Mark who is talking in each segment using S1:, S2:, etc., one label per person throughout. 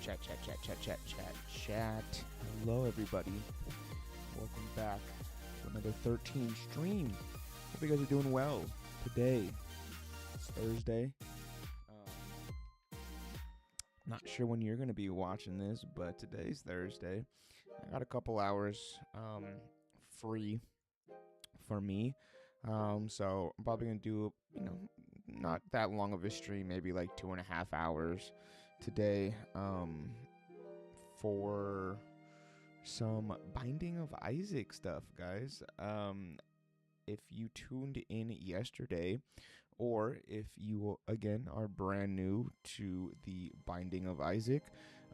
S1: Chat. Hello, everybody. Welcome back to another Thirtxxn stream. Hope you guys are doing well today. It's Thursday. Not sure when you're going to be watching this, but today's Thursday. I got a couple hours free for me. So I'm probably going to do, not that long of a stream, maybe like 2.5 hours today for some Binding of Isaac stuff, guys. If you tuned in yesterday, or if you, again, are brand new to the Binding of Isaac,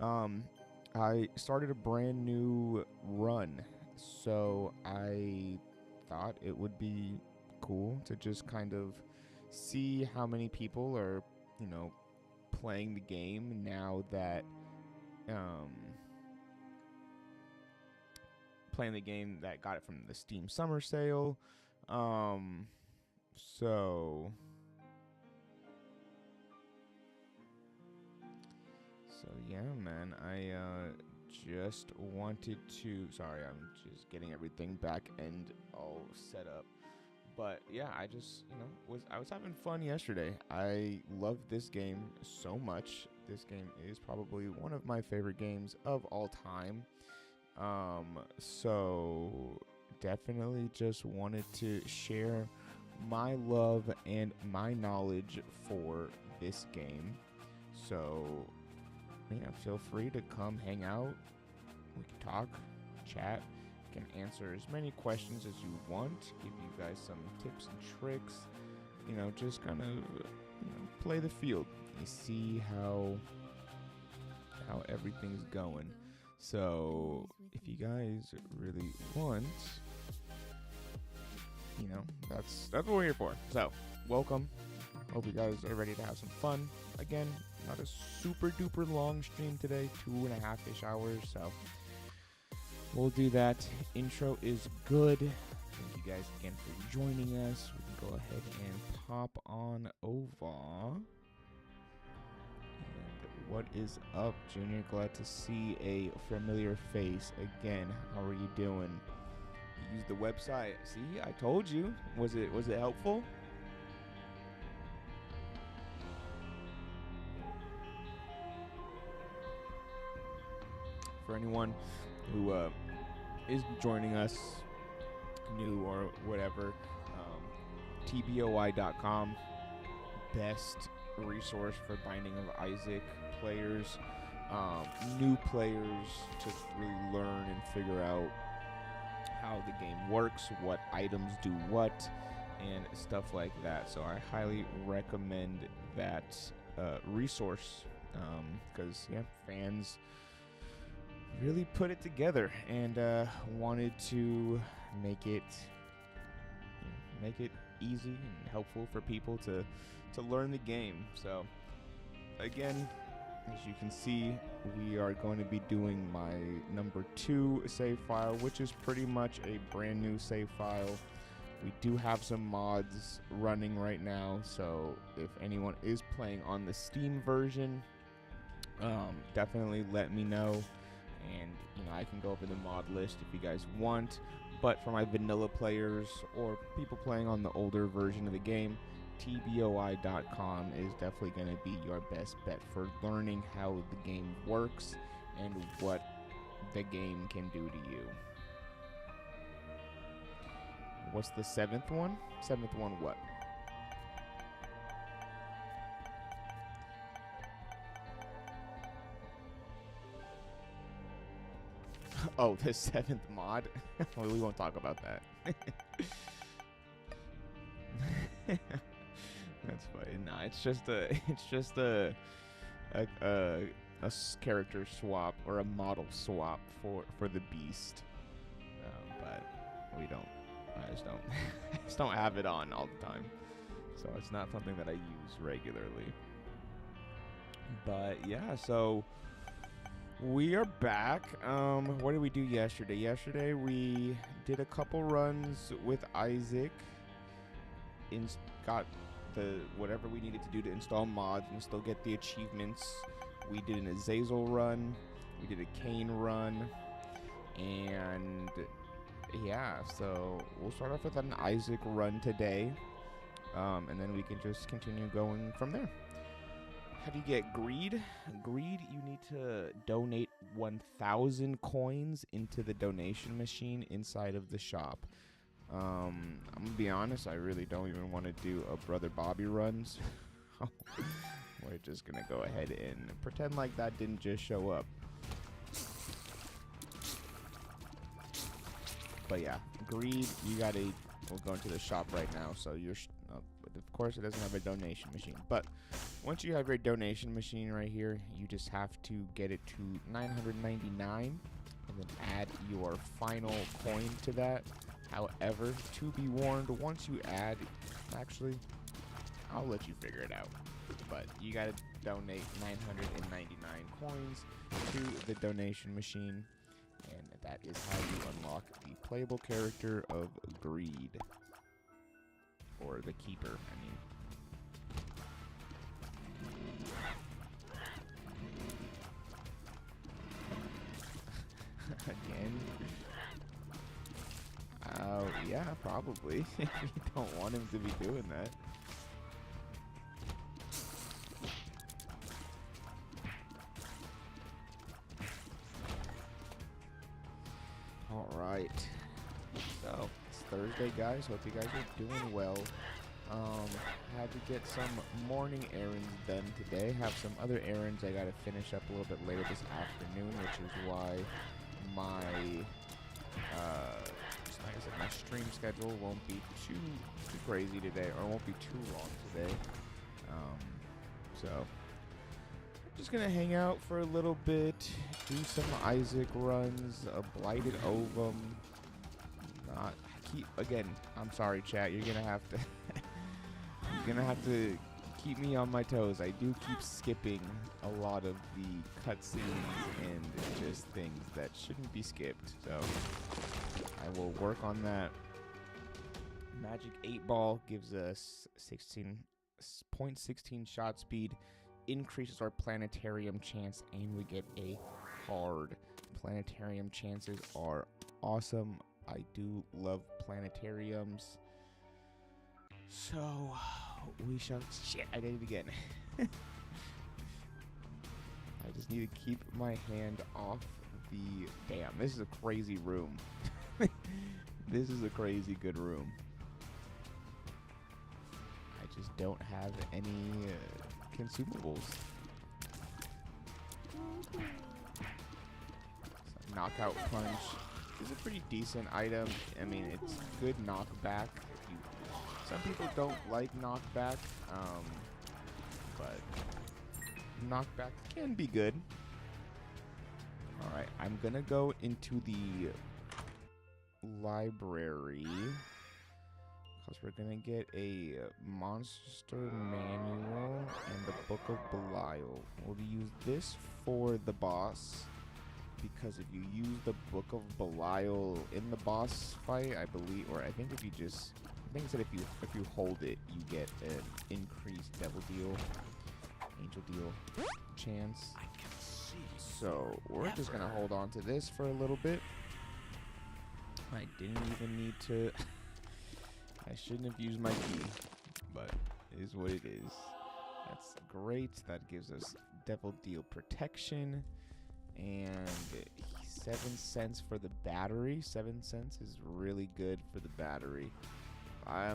S1: I started a brand new run, so I thought it would be cool to just kind of see how many people are, playing the game now that, playing the game that got it from the Steam Summer Sale. So yeah, man, I just wanted to, sorry, I'm just getting everything back and all set up. But yeah, I just, I was having fun yesterday. I love this game so much. This game is probably one of my favorite games of all time. So definitely just wanted to share my love and my knowledge for this game. So yeah, feel free to come hang out. We can talk, chat, can answer as many questions as you want, give you guys some tips and tricks, just kind of play the field. You see how everything's going. So if you guys really want, that's what we're here for. So welcome. Hope you guys are ready to have some fun. Again, not a super duper long stream today, 2.5-ish hours, so we'll do that. Intro is good. Thank you guys again for joining us. We can go ahead and pop on over. And what is up, Junior? Glad to see a familiar face again. How are you doing? You used the website. See, I told you. Was it helpful? For anyone who is joining us new or whatever, tboi.com, best resource for Binding of Isaac players, new players to really learn and figure out how the game works, what items do what, and stuff like that. So I highly recommend that resource because fans really put it together and wanted to make it easy and helpful for people to learn the game. So again, as you can see, we are going to be doing my number 2 save file, which is pretty much a brand new save file. We do have some mods running right now, so if anyone is playing on the Steam version, definitely let me know. And I can go over the mod list if you guys want. But for my vanilla players or people playing on the older version of the game, tboi.com is definitely going to be your best bet for learning how the game works and what the game can do to you. What's the 7th one? 7th one what? Oh, the 7th mod? Well, we won't talk about that. That's funny. Nah, it's just a character swap or a model swap for the beast. But we don't. I just don't have it on all the time. So it's not something that I use regularly. But yeah, so we are back. What did we do yesterday? Yesterday we did a couple runs with Isaac. Got the whatever we needed to do to install mods and still get the achievements We did an Azazel run. We did a Kane run. And yeah, so we'll start off with an Isaac run today. And then we can just continue going from there. How do you get greed? Greed, you need to donate 1,000 coins into the donation machine inside of the shop. I'm going to be honest, I really don't even want to do a Brother Bobby runs. We're just going to go ahead and pretend like that didn't just show up. But yeah, greed, you got to, we'll go into the shop right now. So you're, of course it doesn't have a donation machine. But once you have your donation machine right here, you just have to get it to 999 and then add your final coin to that. However, to be warned, once you add, actually, I'll let you figure it out. But you got to donate 999 coins to the donation machine. And that is how you unlock the playable character of Greed. Or the Keeper, I mean. Again? Yeah, probably. If you don't want him to be doing that. Alright. So, it's Thursday, guys. Hope you guys are doing well. Had to get some morning errands done today. Have some other errands I gotta finish up a little bit later this afternoon, which is why my like I said, my stream schedule won't be too crazy today, or won't be too long today. So just gonna hang out for a little bit, do some Isaac runs, a blighted ovum. Not keep again. I'm sorry, chat. You're gonna have to. You're gonna have to keep me on my toes. I do keep skipping a lot of the cutscenes and just things that shouldn't be skipped. So I will work on that. Magic 8 Ball gives us 0.16 shot speed, increases our planetarium chance, and we get a card. Planetarium chances are awesome. I do love planetariums. So we shall. Shit, I did it again. I just need to keep my hand off the. Damn, this is a crazy room. This is a crazy good room. I just don't have any consumables. So knockout punch is a pretty decent item. I mean, it's good knockback. Some people don't like knockback, but knockback can be good. Alright, I'm gonna go into the library because we're gonna get a monster manual and the Book of Belial. We'll use this for the boss because if you use the Book of Belial in the boss fight, I believe, or I think if you just, I think it said if you hold it, you get an increased devil deal, angel deal chance. So we're just gonna hold on to this for a little bit. I didn't even need to. I shouldn't have used my key, but it is what it is. That's great. That gives us devil deal protection and 7 cents for the battery. 7 cents is really good for the battery. I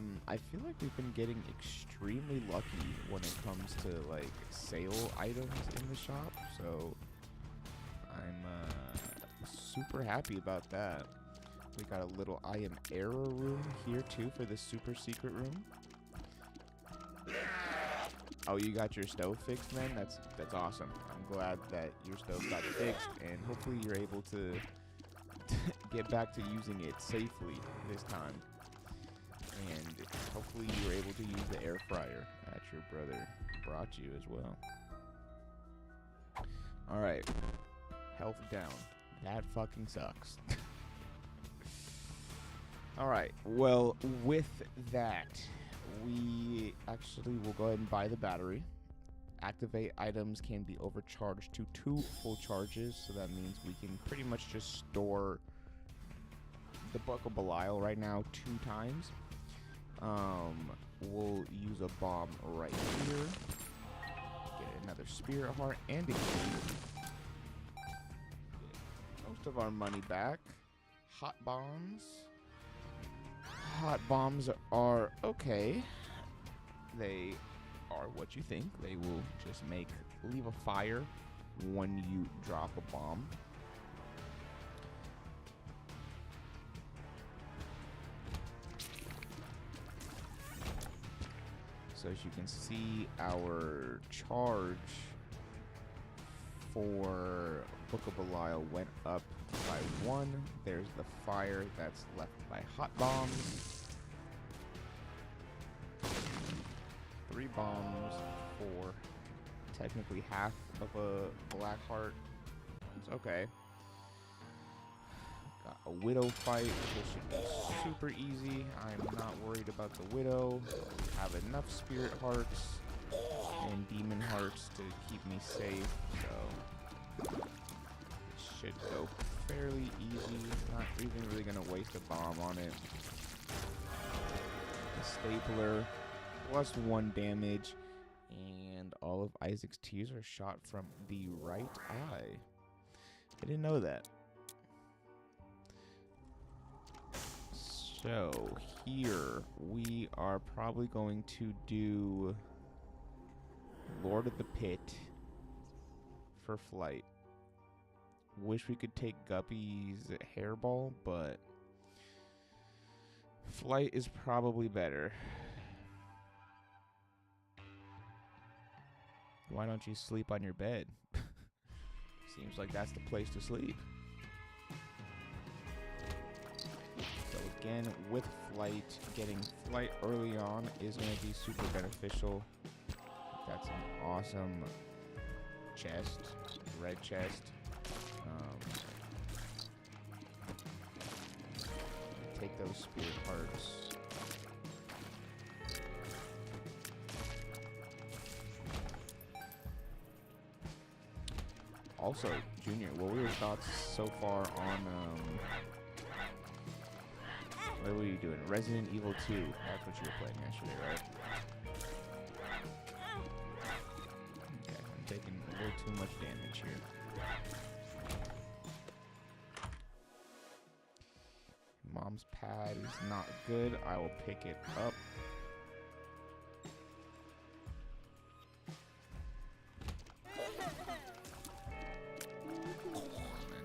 S1: feel like we've been getting extremely lucky when it comes to like sale items in the shop, so I'm super happy about that. We got a little I am error room here too for the super secret room. Oh, you got your stove fixed, man? That's awesome. I'm glad that your stove got fixed, and hopefully you're able to get back to using it safely this time. And hopefully you're able to use the air fryer that your brother brought you as well. Alright. Health down. That fucking sucks. Alright, well, with that, we actually will go ahead and buy the battery. activate items can be overcharged to 2 full charges, so that means we can pretty much just store the Book of Belial right now 2 times. We'll use a bomb right here. Get another Spirit Heart and a key. Most of our money back. Hot bombs. Hot bombs are okay. They are what you think. They will just leave a fire when you drop a bomb. So as you can see, our charge for Book of Belial went up by 1. There's the fire that's left by hot bombs. 3 bombs for technically half of a black heart. It's okay. Got a widow fight, which should be super easy. I'm not worried about the widow. Have enough spirit hearts and demon hearts to keep me safe, so it should go fairly easy. Not even really gonna waste a bomb on it. A stapler, plus 1 damage, and all of Isaac's tears are shot from the right eye. I didn't know that. So here we are probably going to do Lord of the Pit for flight. Wish we could take Guppy's hairball, but flight is probably better. Why don't you sleep on your bed? Seems like that's the place to sleep. So again, with flight, getting flight early on is going to be super beneficial. That's an awesome chest, red chest. Take those spirit hearts. Also, Junior, what were your thoughts so far on what were you doing? Resident Evil 2. That's what you were playing yesterday, right? Okay, I'm taking a little too much damage here. Mom's pad is not good. I will pick it up.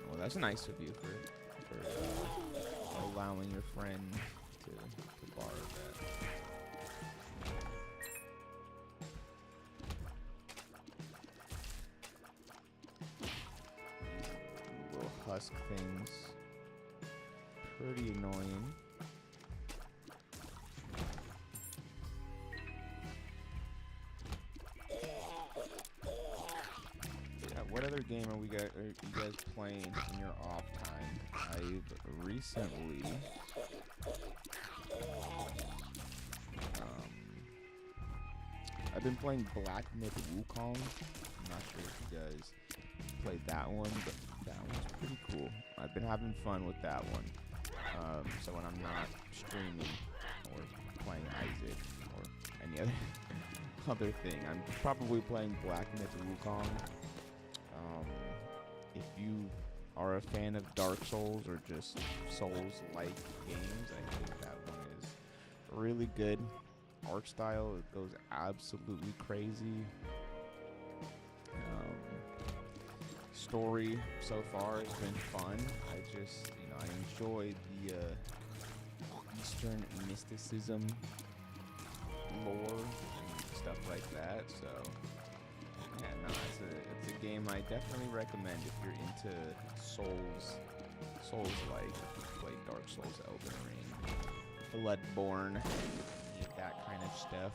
S1: Well, that's nice of you for allowing your friend to borrow that. Little husk things. Pretty annoying. Yeah, what other game are you guys playing in your off time? I've recently I've been playing Black Myth Wukong. I'm not sure if you guys played that one, but that one's pretty cool. I've been having fun with that one. So when I'm not streaming or playing Isaac or any other thing, I'm probably playing Black Myth Wukong. If you are a fan of Dark Souls or just Souls-like games, I think that one is really good. Art style, it goes absolutely crazy. Story so far has been fun. I enjoy the Eastern mysticism lore and stuff like that. So yeah, no, it's a game I definitely recommend if you're into Souls like play Dark Souls, Elden Ring, Bloodborne, that kind of stuff.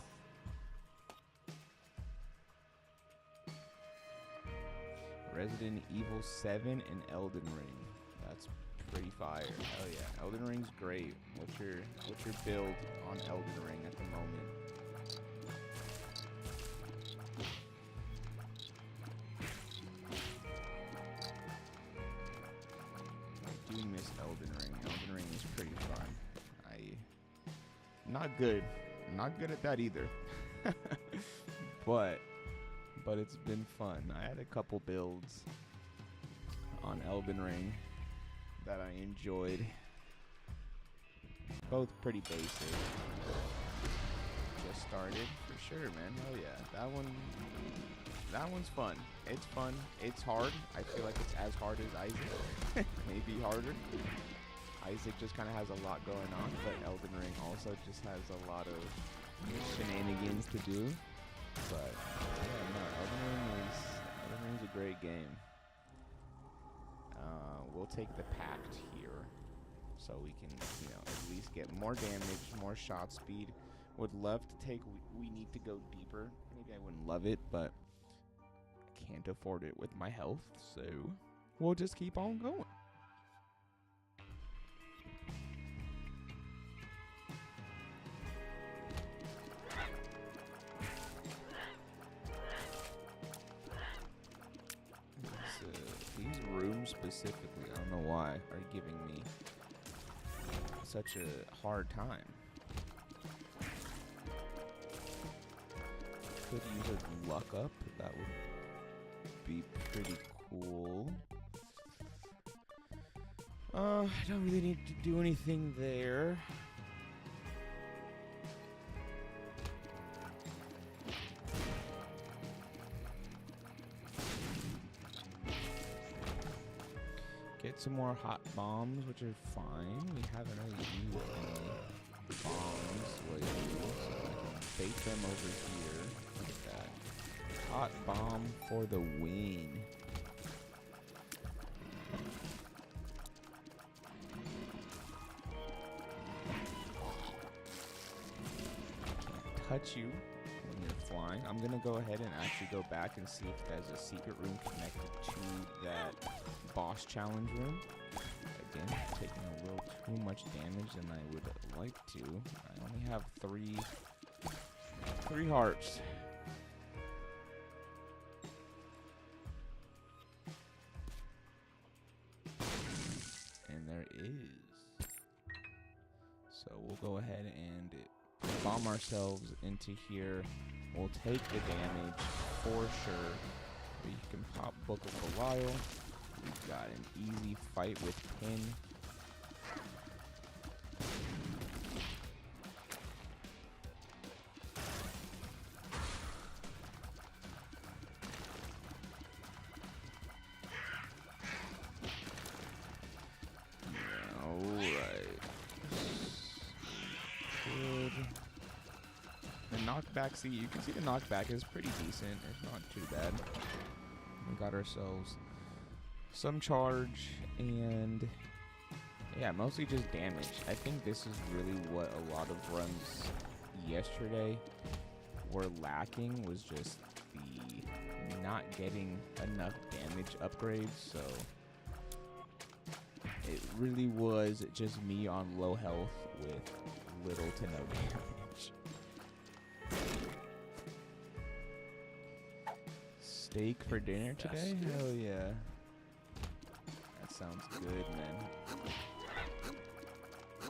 S1: Resident Evil 7 and Elden Ring. That's pretty fire. Hell yeah. Elden Ring's great. What's your build on Elden Ring at the moment? do miss Elden Ring. Elden Ring is pretty fun. Not good. Not good at that either. but it's been fun. I had a couple builds on Elden Ring that I enjoyed. Both pretty basic. Just started for sure, man. Hell yeah. That one's fun. It's fun. It's hard. I feel like it's as hard as Isaac. Maybe harder. Isaac just kind of has a lot going on, but Elden Ring also just has a lot of shenanigans to do. But yeah, no, Elden Ring's a great game. We'll take the Pact here, so we can, at least get more damage, more shot speed. Would love to take. We need to go deeper. Maybe I wouldn't love it, but I can't afford it with my health, so we'll just keep on going. Specifically, I don't know why, are giving me such a hard time. Could use a luck up. That would be pretty cool. I don't really need to do anything there. Get some more hot bombs, which are fine. We haven't really used any bombs lately, so I can bait them over here. Look at that. Hot bomb for the win. Can't touch you when you're flying. I'm gonna go ahead and actually go back and see if there's a secret room connected to that boss challenge room. Again, taking a little too much damage than I would like to. I only have three hearts. And there is. So we'll go ahead and bomb ourselves into here. We'll take the damage for sure. We can pop Book of Belial. We've got an easy fight with Pin. Alright. Good. The knockback, see, you can see the knockback is pretty decent. It's not too bad. We got ourselves some charge, and yeah, mostly just damage. I think this is really what a lot of runs yesterday were lacking, was just the not getting enough damage upgrades. So it really was just me on low health with little to no damage. Steak for dinner today? Hell yeah. Sounds good, man. I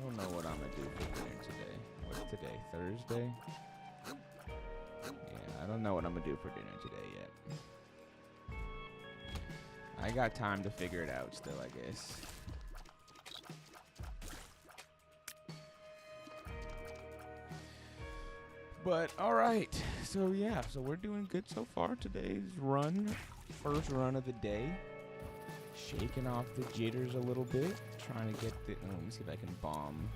S1: don't know what I'm gonna do for dinner today. What's today? Thursday? Yeah, I don't know what I'm gonna do for dinner today yet. I got time to figure it out still, I guess. But alright, so yeah, so we're doing good so far. Today's run, first run of the day. Shaking off the jitters a little bit, trying to get the. Oh, let me see if I can bomb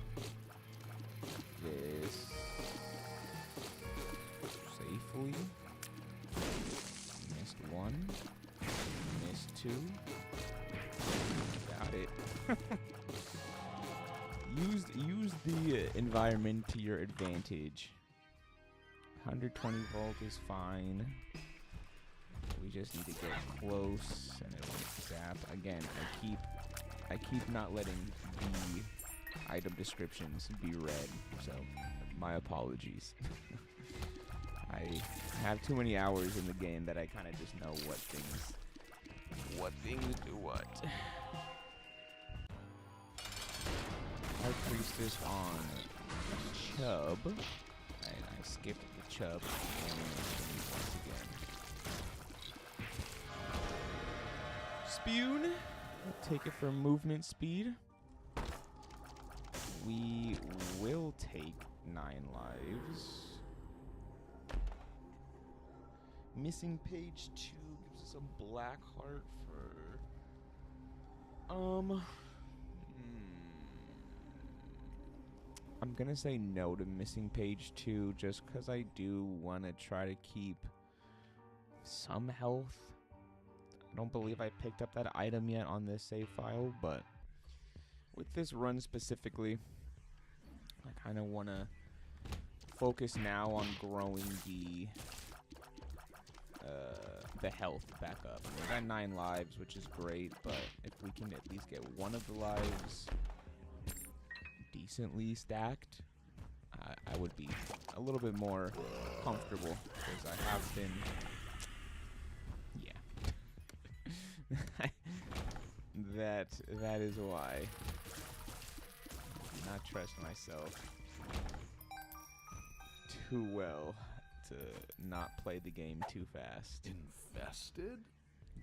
S1: this safely. Missed one, missed two. Got it. use the environment to your advantage. 120 volt is fine. We just need to get close and it won't zap. Again, I keep not letting the item descriptions be read, so my apologies. I have too many hours in the game that I kind of just know what things do what. Priestess on Chub. And I skipped the Chub once again. Spune. We'll take it for movement speed. We will take 9 lives. Missing page 2 gives us a black heart for... I'm gonna say no to missing page 2 just because I do want to try to keep some health. I don't believe I picked up that item yet on this save file, but with this run specifically, I kind of want to focus now on growing the health back up. I mean, we got 9 lives, which is great, but if we can at least get one of the lives decently stacked, I would be a little bit more comfortable, because I have been, yeah. that is why I do not trust myself too well to not play the game too fast.
S2: Infested?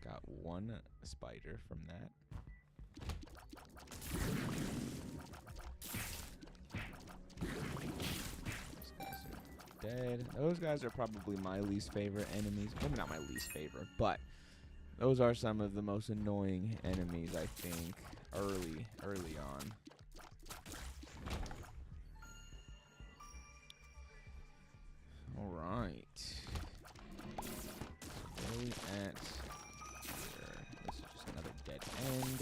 S1: Got 1 spider from that. Those guys are dead. Those guys are probably my least favorite enemies. Maybe not my least favorite, but those are some of the most annoying enemies, I think, early on. All right. Where are we at here? This is just another dead end.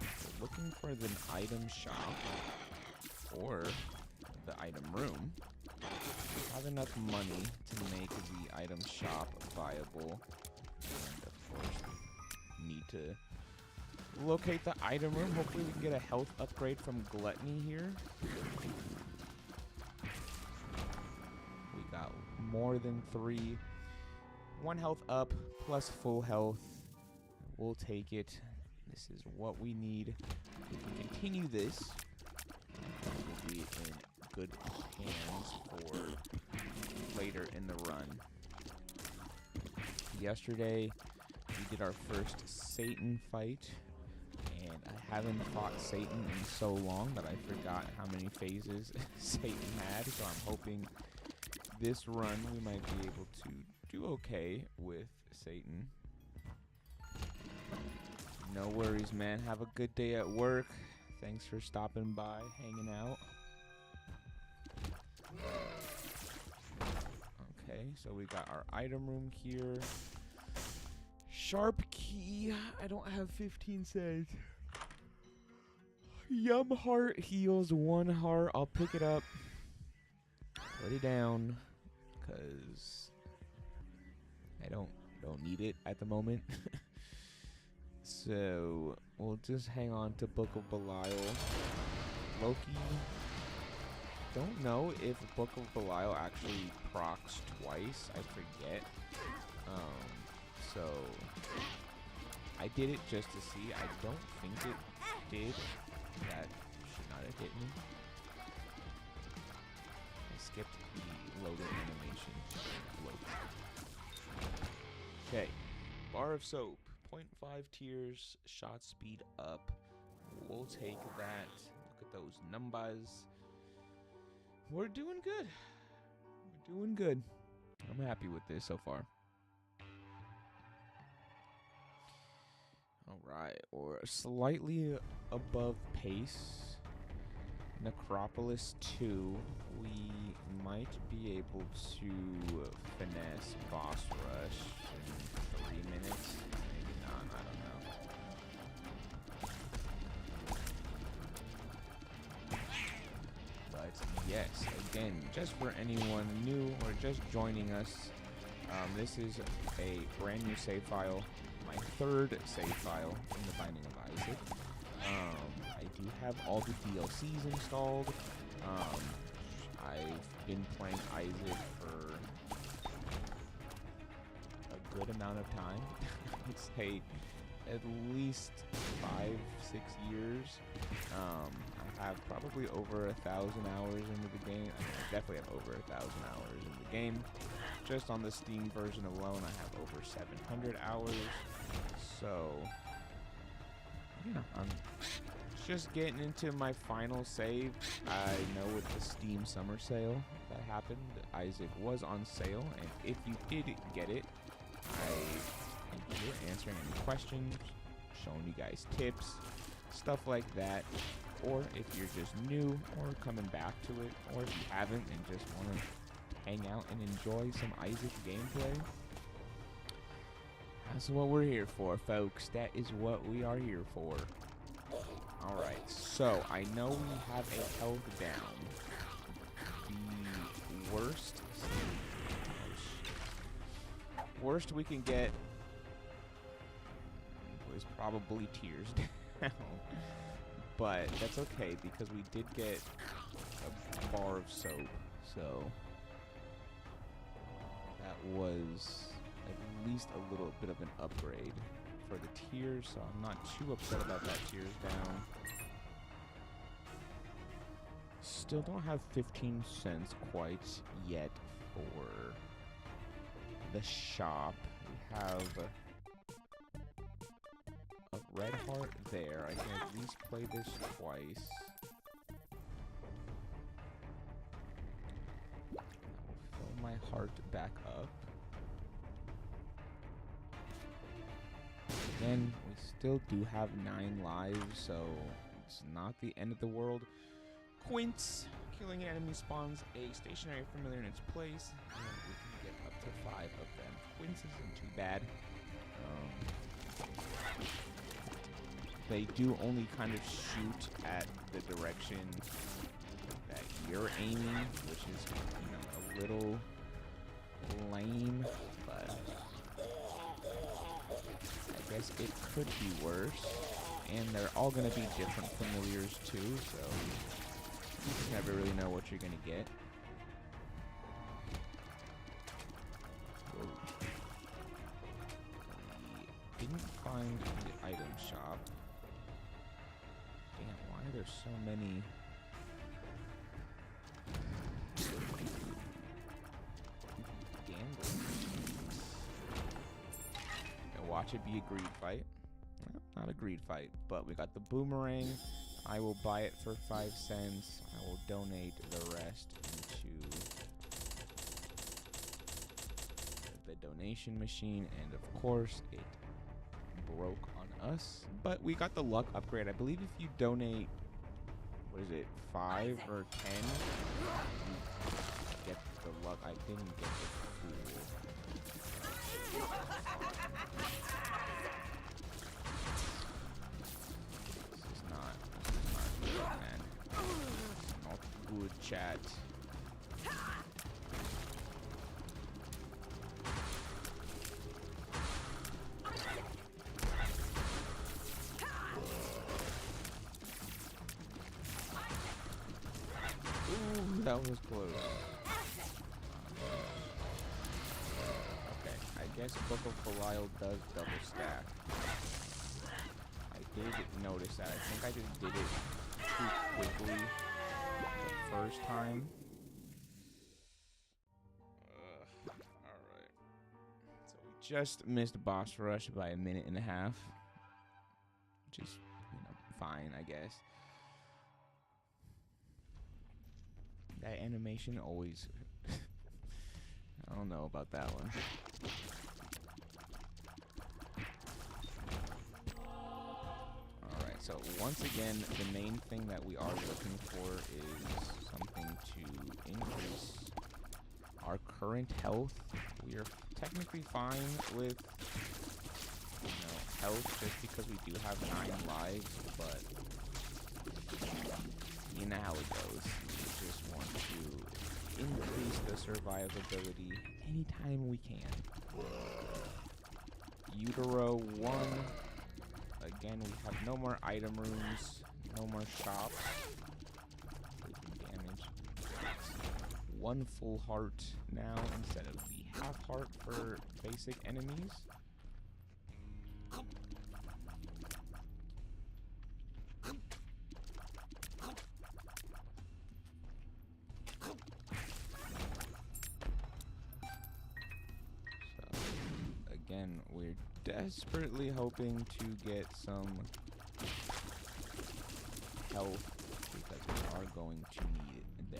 S1: We're looking for the item shop or the item room. We have enough money to make the item shop viable. And of course, we need to locate the item room. Hopefully we can get a health upgrade from Gluttony here. We got more than 3. 1 health up plus full health. We'll take it. This is what we need. We can continue this. We'll be in good hands for later in the run. Yesterday, we did our first Satan fight, and I haven't fought Satan in so long that I forgot how many phases Satan had, so I'm hoping this run we might be able to do okay with Satan. No worries, man. Have a good day at work. Thanks for stopping by, hanging out. Okay, so we got our item room here. Sharp key. I don't have 15 cents. Yum heart heals 1 heart. I'll pick it up. Put it down, cause I don't need it at the moment. So we'll just hang on to Book of Belial. Loki. Don't know if Book of Belial actually procs twice. I forget. So I did it just to see. I don't think it did. That should not have hit me. I skipped the loading animation. Okay. Bar of soap. 0.5 tiers. Shot speed up. We'll take that. Look at those numbers. We're doing good. We're doing good. I'm happy with this so far. Alright, or slightly above pace. Necropolis 2. We might be able to finesse boss rush in 3 minutes. Maybe not, I don't know. But yes, again, just for anyone new or just joining us, this is a brand new save file. My 3rd save file in the Binding of Isaac. I do have all the DLCs installed. I've been playing Isaac for a good amount of time. I'd say at least 5-6 years. I have probably over 1,000 hours into the game. I mean, I definitely have over 1,000 hours in the game. Just on the Steam version alone, I have over 700 hours. So, yeah, I'm just getting into my final save. I know with the Steam summer sale that happened, Isaac was on sale, and if you did get it, I am here answering any questions, showing you guys tips, stuff like that. Or if you're just new or coming back to it, or if you haven't and just want to hang out and enjoy some Isaac gameplay, that's what we're here for, folks. That is what we are here for. Alright, so I know we have a health down. The worst we can get was probably tears down. But that's okay because we did get a bar of soap, so that was at least a little bit of an upgrade for the tears, so I'm not too upset about that tears down. Still don't have 15 cents quite yet for the shop. We have a red heart there. I can at least play this twice. That will fill my heart back up. Again, we still do have 9 lives, so it's not the end of the world. Quince. Killing an enemy spawns a stationary familiar in its place, and we can get up to 5 of them. Quince isn't too bad. They do only kind of shoot at the direction that you're aiming, which is, you know, a little lame, but I guess it could be worse. And they're all going to be different familiars too, so you just never really know what you're going to get. We didn't find the item shop. Damn, why are there so many? Gambling. And watch it be a greed fight. Well, not a greed fight, but we got the boomerang. I will buy it for 5 cents. I will donate the rest into the donation machine, and of course it broke on us, but we got the luck upgrade. I believe if you donate, what is it, 5 or 10, you get the luck. I didn't get the fool. This is not good, man. Not good, chat. That was close. Okay, I guess Book of Belial does double stack. I did notice that. I think I just did it too quickly the first time. Alright. So we just missed boss rush by 1.5 minutes, which is, you know, fine, I guess. That animation always... I don't know about that one. Alright, so once again, the main thing that we are looking for is something to increase our current health. We are technically fine with, you know, health just because we do have 9 lives, but you know how it goes. We just want to increase the survivability anytime we can. Utero 1. Again, we have no more item rooms, no more shops. Taking damage. 1 full heart now instead of the half heart for basic enemies. desperately hoping to get some health because we are going to need the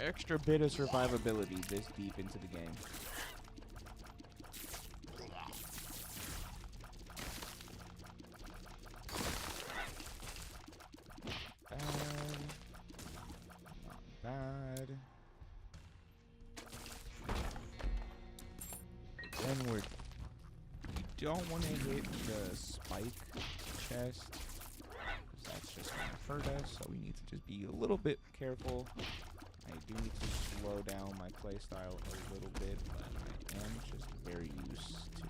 S1: extra bit of survivability this deep into the game. Not bad. Again, we don't want to hit the spike chest because that's just going to hurt us, so we need to just be a little bit careful. I do need to slow down my playstyle a little bit, but I am just very used to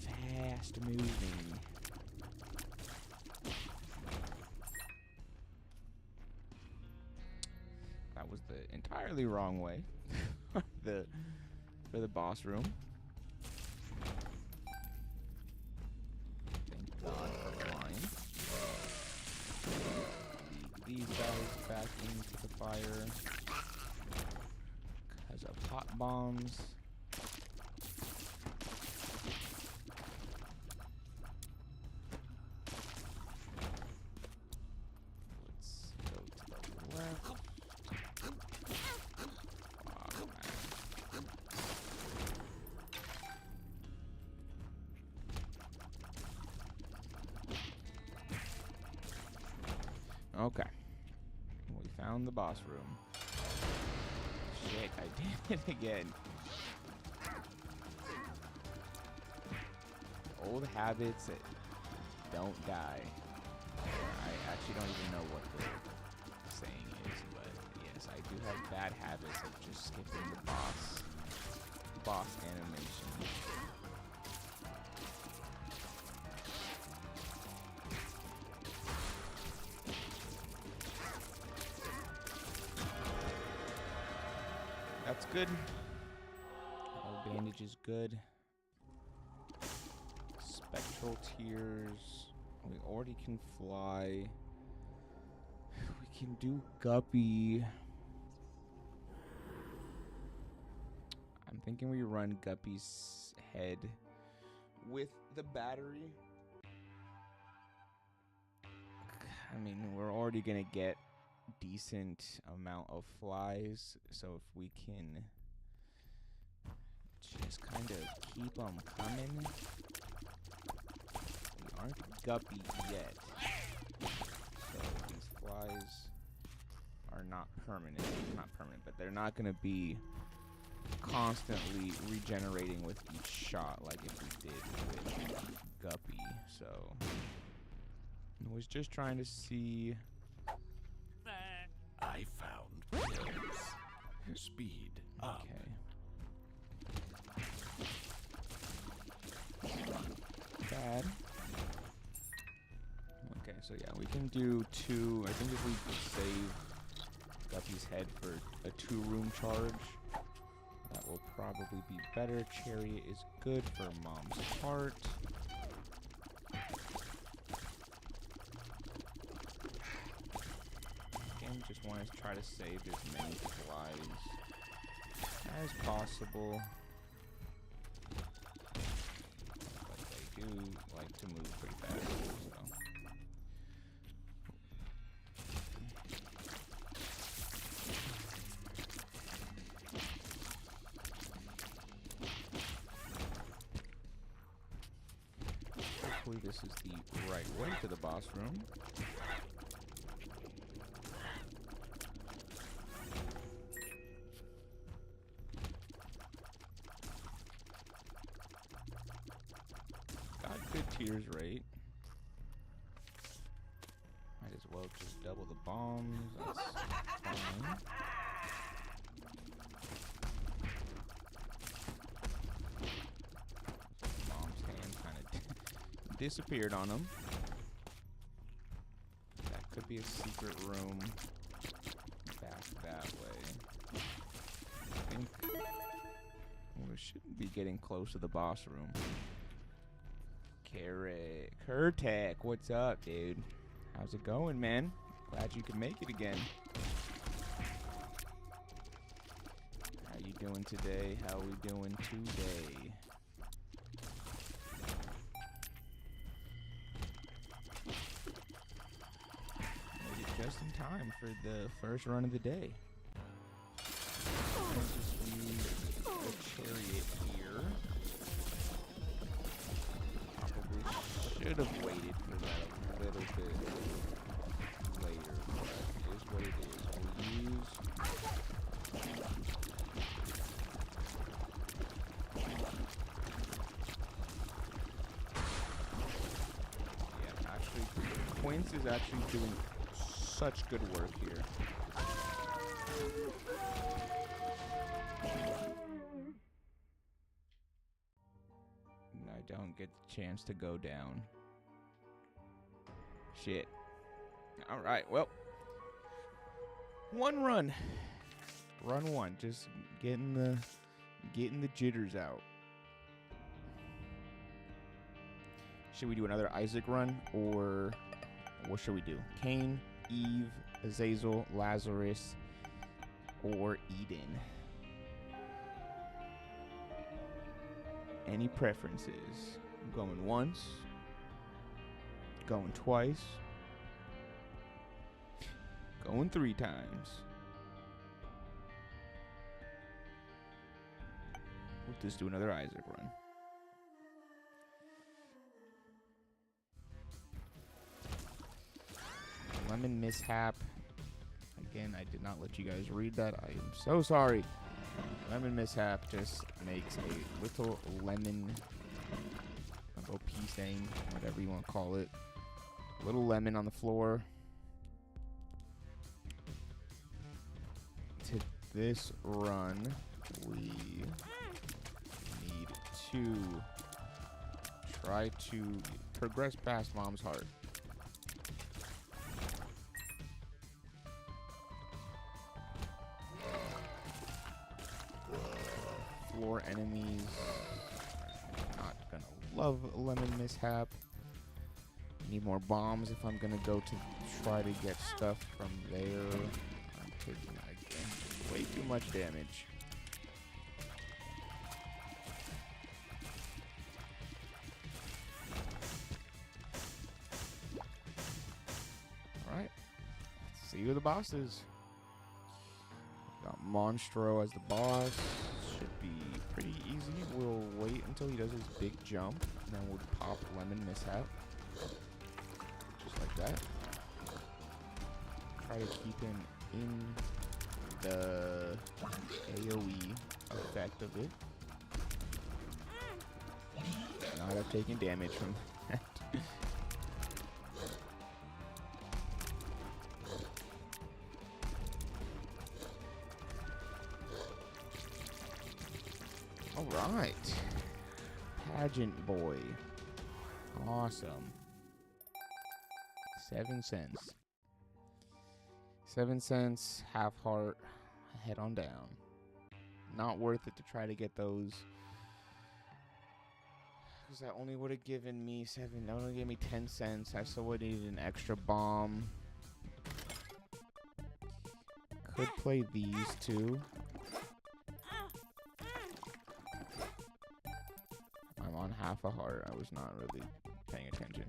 S1: fast moving. That was the entirely wrong way for the boss room. Thank God for flying. Lead these guys back into the fire because of hot bombs. Let's go to the left. Okay. We found the boss room. Shit, I did it again. Old habits that don't die. I actually don't even know what the saying is, but yes, I do have bad habits of just skipping the boss animation. That's good. All bandage is good. Spectral tears. We already can fly. We can do Guppy. I'm thinking we run Guppy's head with the battery. I mean, we're already gonna get decent amount of flies, so if we can just kind of keep them coming. We aren't Guppy yet, so these flies are not permanent, but they're not going to be constantly regenerating with each shot like if we did with Guppy. So I was just trying to see.
S2: I found pills. Speed up.
S1: Okay. Bad. Okay, so yeah, we can do 2. I think if we save Guppy's head for a 2-room charge, that will probably be better. Chariot is good for Mom's heart. Just want to try to save as many flies as possible. But they do like to move pretty fast, so. Hopefully this is the right way to the boss room. Good tears rate. Might as well just double the bombs. That's fine. Mom's hand kind of disappeared on him. That could be a secret room back that way. I think we shouldn't be getting close to the boss room. Kurtek, what's up, dude? How's it going, man? Glad you could make it again. How you doing today? How we doing today? Made it just in time for the first run of the day. Let's just use a chariot here. Probably should have waited for that a little bit later, but it is what it is. We'll use Quince is actually doing such good work here. And I don't get the chance to go down. Shit. Alright, well. One run. Run one. Just getting the jitters out. Should we do another Isaac run, or what should we do? Cain, Eve, Azazel, Lazarus, or Eden? Any preferences? I'm going once, going twice, going 3 times. We'll just do another Isaac run. Lemon mishap. Again, I did not let you guys read that. I am so sorry. Lemon mishap just makes a little lemon, a little pea stain, whatever you want to call it. A little lemon on the floor. To this run, we need to try to progress past Mom's heart. Floor enemies are not gonna love lemon mishap. Need more bombs if I'm gonna go to try to get stuff from there. I'm taking again way too much damage. Alright. Let's see who the boss is. Got Monstro as the boss. Should be pretty easy. We'll wait until he does his big jump, and then we'll pop lemon mishap. Just like that. Try to keep him in the AoE effect of it. Not have taken damage from that. Alright. Pageant boy. Awesome. 7 cents. 7 cents, half heart, head on down. Not worth it to try to get those. Because that only would have given me 7. That only gave me 10 cents. I still would need an extra bomb. Could play these two. I'm on half a heart. I was not really paying attention.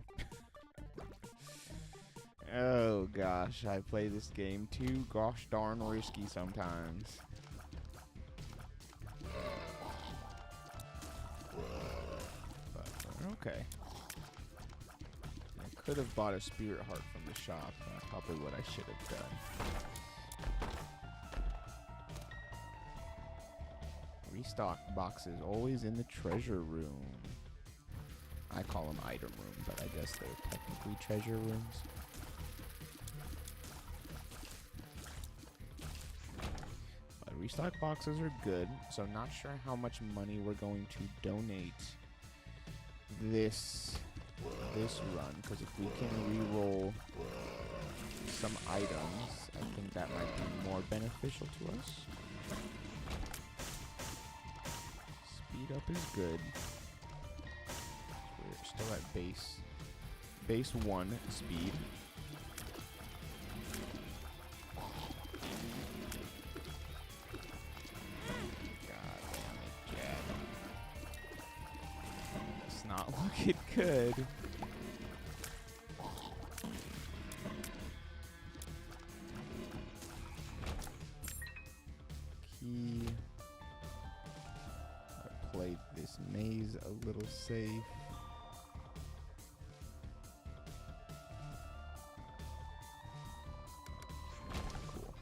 S1: Oh gosh, I play this game too gosh darn risky sometimes. But we're okay. I could have bought a spirit heart from the shop. That's probably what I should have done. Restock boxes always in the treasure room. I call them item room, but I guess they're technically treasure rooms. But restock boxes are good, so not sure how much money we're going to donate this run, because if we can re-roll some items, I think that might be more beneficial to us. Speed up is good. We're still at base 1 speed. not looking good. Key. I played this maze a little safe. Cool.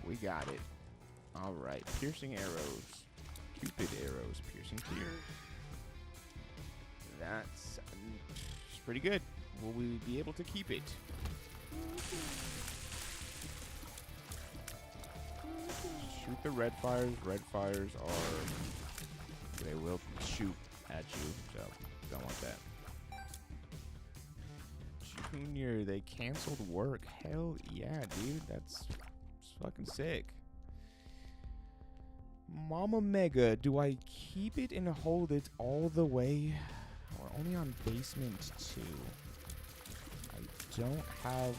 S1: We got it. All right. Piercing arrows. Cupid arrows. Piercing tier. That's pretty good. Will we be able to keep it? Shoot the red fires. Red fires are... They will shoot at you, so don't want that. Junior, they canceled work. Hell yeah, dude. That's fucking sick. Mama Mega, do I keep it and hold it all the way? We're only on basement 2. I don't have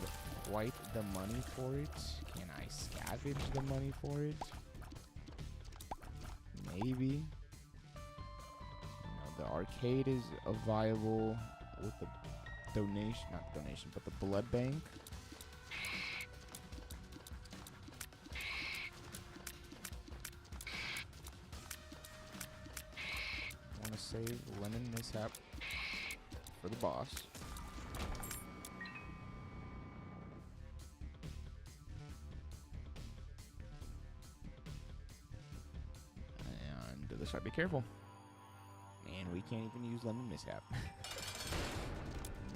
S1: quite the money for it. Can I scavenge the money for it? Maybe. The arcade is viable with the donation, not donation, but the blood bank. Want to save Lemon Mishap for the boss. And this side, be careful. Man, we can't even use Lemon Mishap.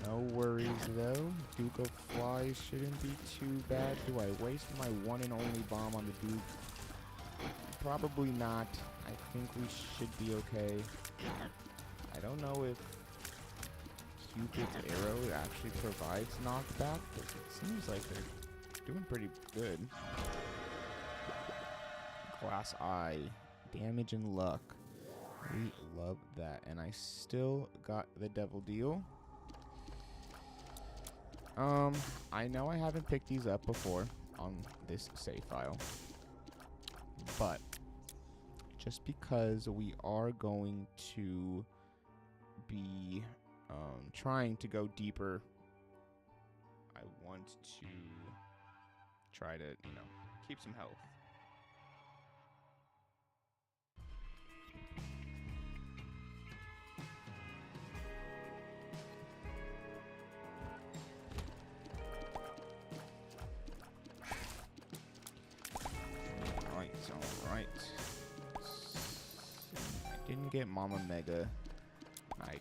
S1: No worries, though. Duke of Flies shouldn't be too bad. Do I waste my one and only bomb on the Duke? Probably not. I think we should be okay. I don't know if Cupid's arrow actually provides knockback, but it seems like they're doing pretty good. Class I. Damage and luck. We love that. And I still got the devil deal. I know I haven't picked these up before on this save file. But just because we are going to be trying to go deeper, I want to try to, keep some health. Alright. I didn't get Mama Mega. I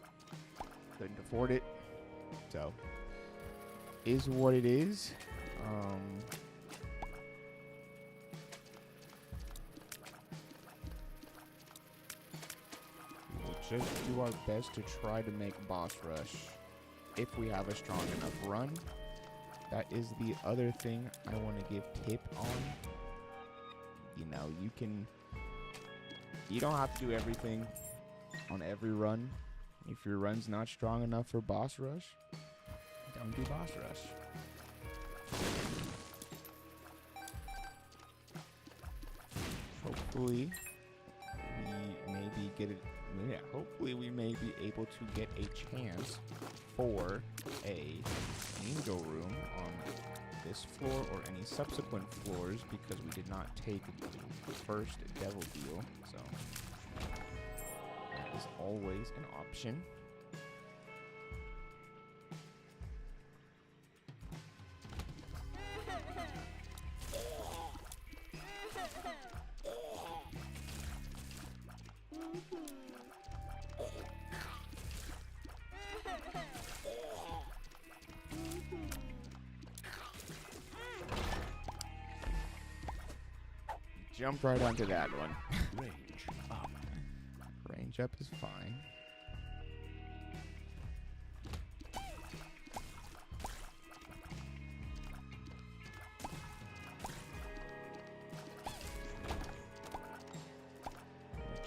S1: couldn't afford it. So, is what it is. We'll just do our best to try to make boss rush if we have a strong enough run. That is the other thing I want to give tip on. You don't have to do everything on every run. If your run's not strong enough for boss rush, don't do boss rush. Hopefully, we maybe get it. Yeah, hopefully we may be able to get a chance for a angel room on this floor or any subsequent floors, because we did not take the first devil deal, so that is always an option. Jump right onto that one.
S2: Range up.
S1: Range up is fine.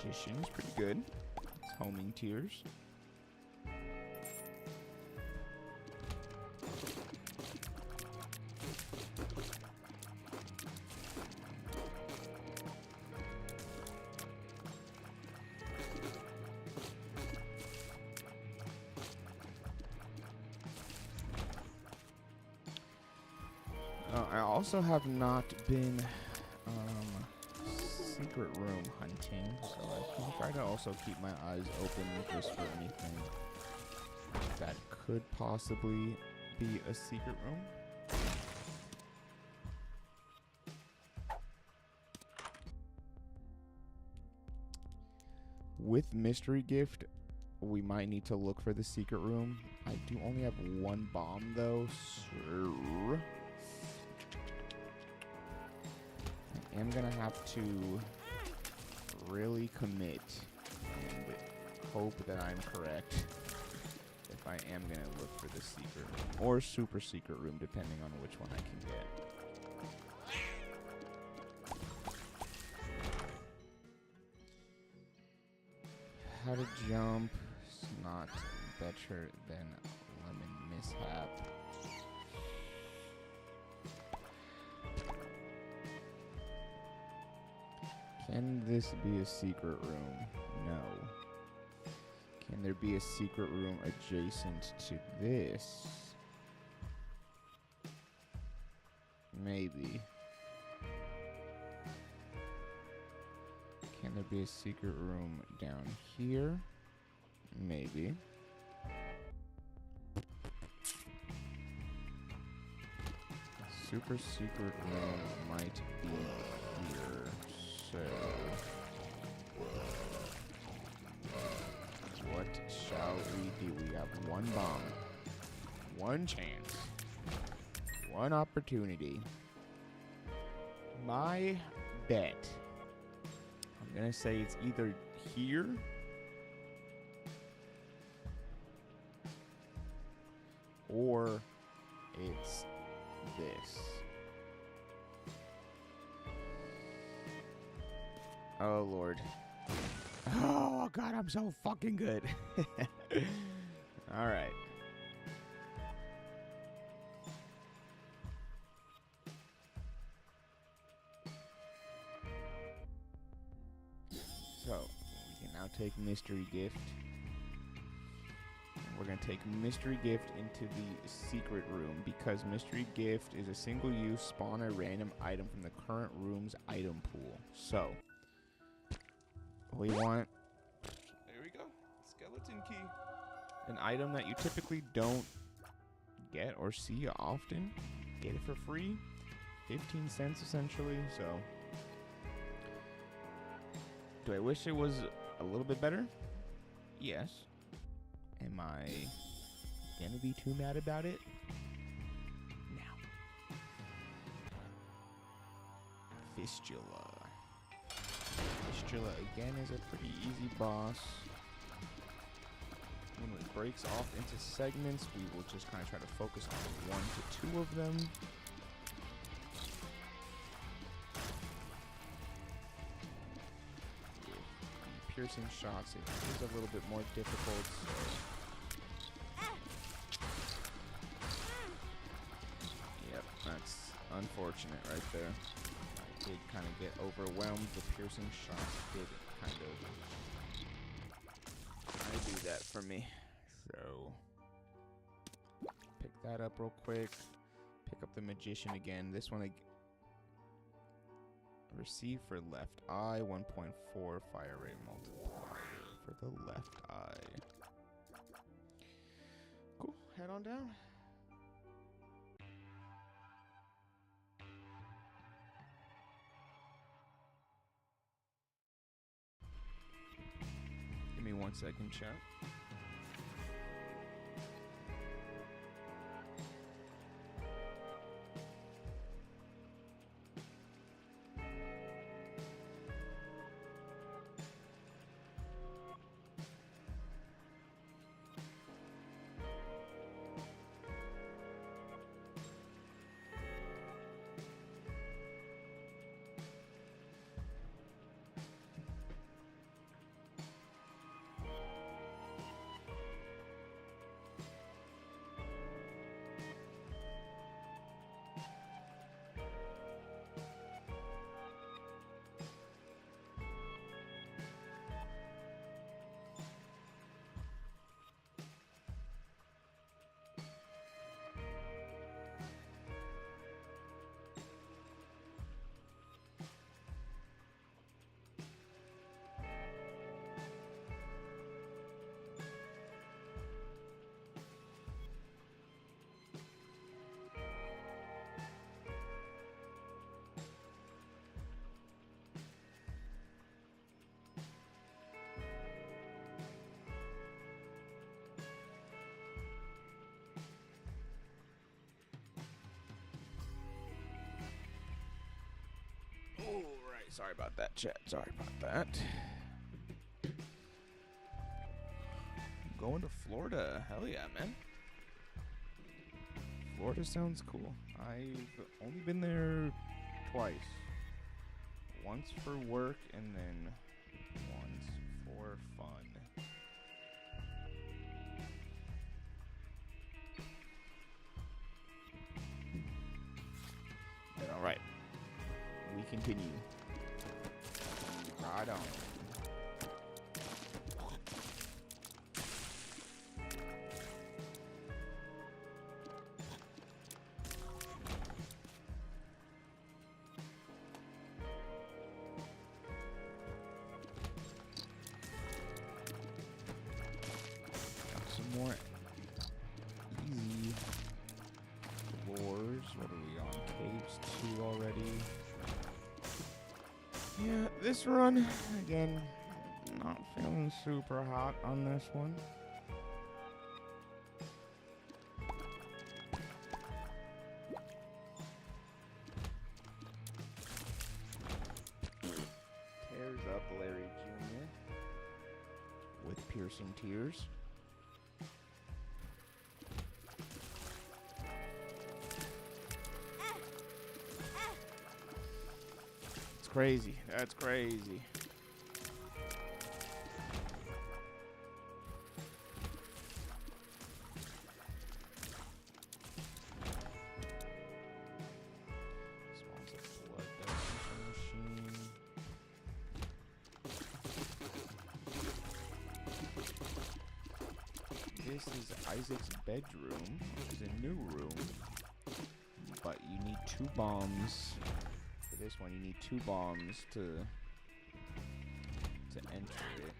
S1: Magician's pretty good. It's homing tears. also have not been secret room hunting, so I can try to also keep my eyes open just for anything that could possibly be a secret room. With mystery gift, we might need to look for the secret room. I do only have one bomb though, so I am gonna have to really commit and hope that I'm correct if I am gonna look for the secret room or super secret room, depending on which one I can get. How to jump is not better than lemon mishap. Can this be a secret room? No. Can there be a secret room adjacent to this? Maybe. Can there be a secret room down here? Maybe. Super secret room might be here. So, what shall we do? We have one bomb, one chance, one opportunity. My bet, I'm gonna say it's either here or it's this. Oh, Lord. Oh, God, I'm so fucking good. All right. So, we can now take mystery gift. We're going to take mystery gift into the secret room because mystery gift is a single use spawn a random item from the current room's item pool. So, we want, there we go, skeleton key. An item that you typically don't get or see often. Get it for free. 15 cents essentially, so. Do I wish it was a little bit better? Yes. Am I gonna be too mad about it? No. Fistula. Fistula again is a pretty easy boss. When it breaks off into segments, we will just kind of try to focus on 1 to 2 of them. With piercing shots, it is a little bit more difficult. So. Yep, that's unfortunate right there. I did kind of get overwhelmed. The piercing shots did kind of do that for me. So pick that up real quick. Pick up the magician again. This one receive for left eye 1.4 fire rate multiplier for the left eye. Cool. Head on down. Give me 1 second, chat. Sorry about that, chat. Sorry about that. Going to Florida. Hell yeah, man. Florida sounds cool. I've only been there twice. Once for work and then once for fun. Alright. We continue. Right on. More easy floors. What are we on? Caves 2 already. Yeah, this run, again, not feeling super hot on this one. Tears up Larry Jr. with piercing tears. Crazy. That's crazy. Spawns a blood machine. This is Isaac's bedroom, which is a new room, but you need 2 bombs. For this one, you need 2 bombs to enter it.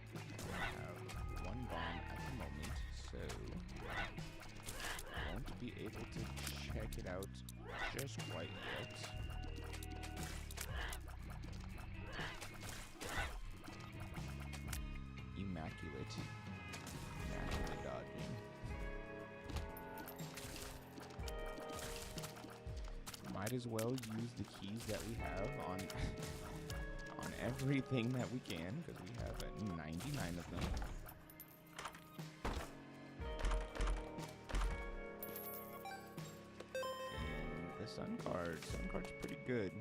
S1: I have 1 bomb at the moment, so I won't be able to check it out just quite yet. Immaculate dodging. Might as well use the keys that we have on everything that we can, because we have 99 of them. And the sun card's pretty good.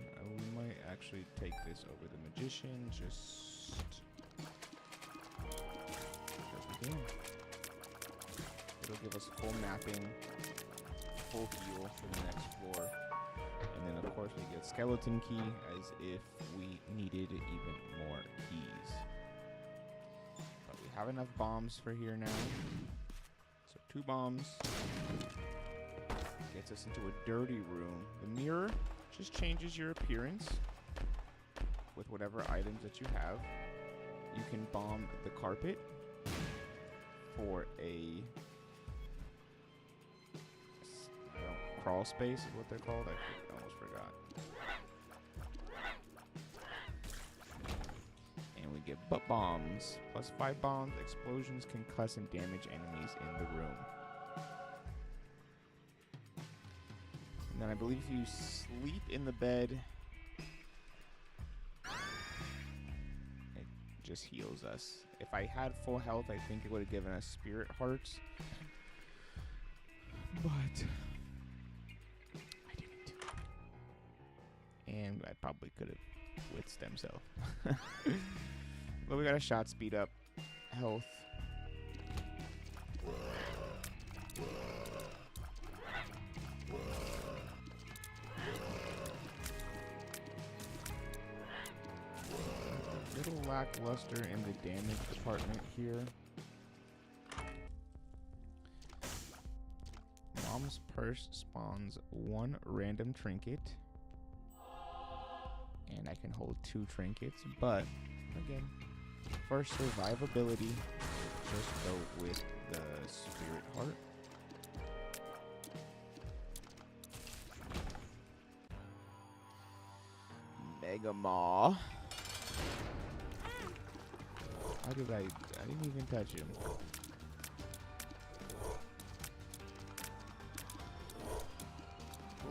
S1: We might actually take this over the magician, just because we can. It'll give us full mapping, full heal for the next floor. And then, of course, we get skeleton key as if we needed even more keys. But we have enough bombs for here now. So 2 bombs. Gets us into a dirty room. The mirror just changes your appearance with whatever items that you have. You can bomb the carpet for a crawl space is what they're called. I almost forgot. And we get butt bombs. Plus 5 bombs. Explosions concuss and damage enemies in the room. And then I believe if you sleep in the bed, it just heals us. If I had full health, I think it would have given us spirit hearts. But and I probably could have with stem cell. But we got a shot speed up, health. A little lackluster in the damage department here. Mom's purse spawns 1 random trinket. And I can hold 2 trinkets, but again, for survivability, just go with the spirit heart. Mega Maw. How did I didn't even touch him.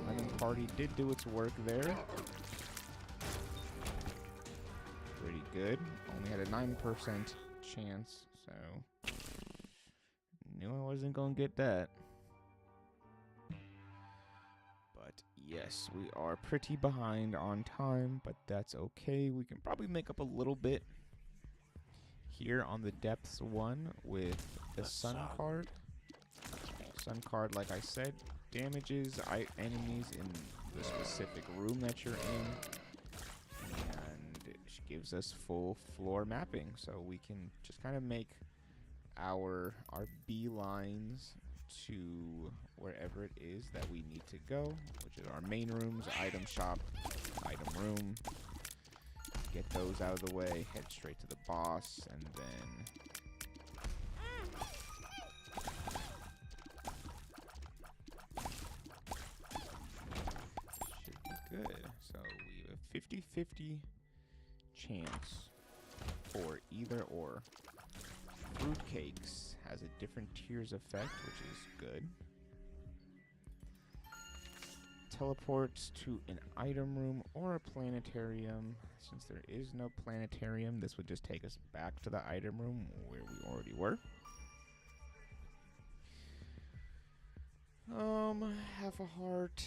S1: Lemon Party did do its work there. good. Only had a 9% chance, so knew I wasn't gonna get that. But yes, we are pretty behind on time, but that's okay. We can probably make up a little bit here on the depths one with the sun card. Sun card, like I said, damages enemies in the specific room that you're in, and it gives us full floor mapping, so we can just kind of make our beelines to wherever it is that we need to go, which is our main rooms, item shop, item room. Get those out of the way, head straight to the boss, and then should be good. So we have a 50-50 chance for either or. Fruitcakes has a different tiers effect, which is good. Teleports to an item room or a planetarium. Since there is no planetarium, this would just take us back to the item room where we already were. Half a heart.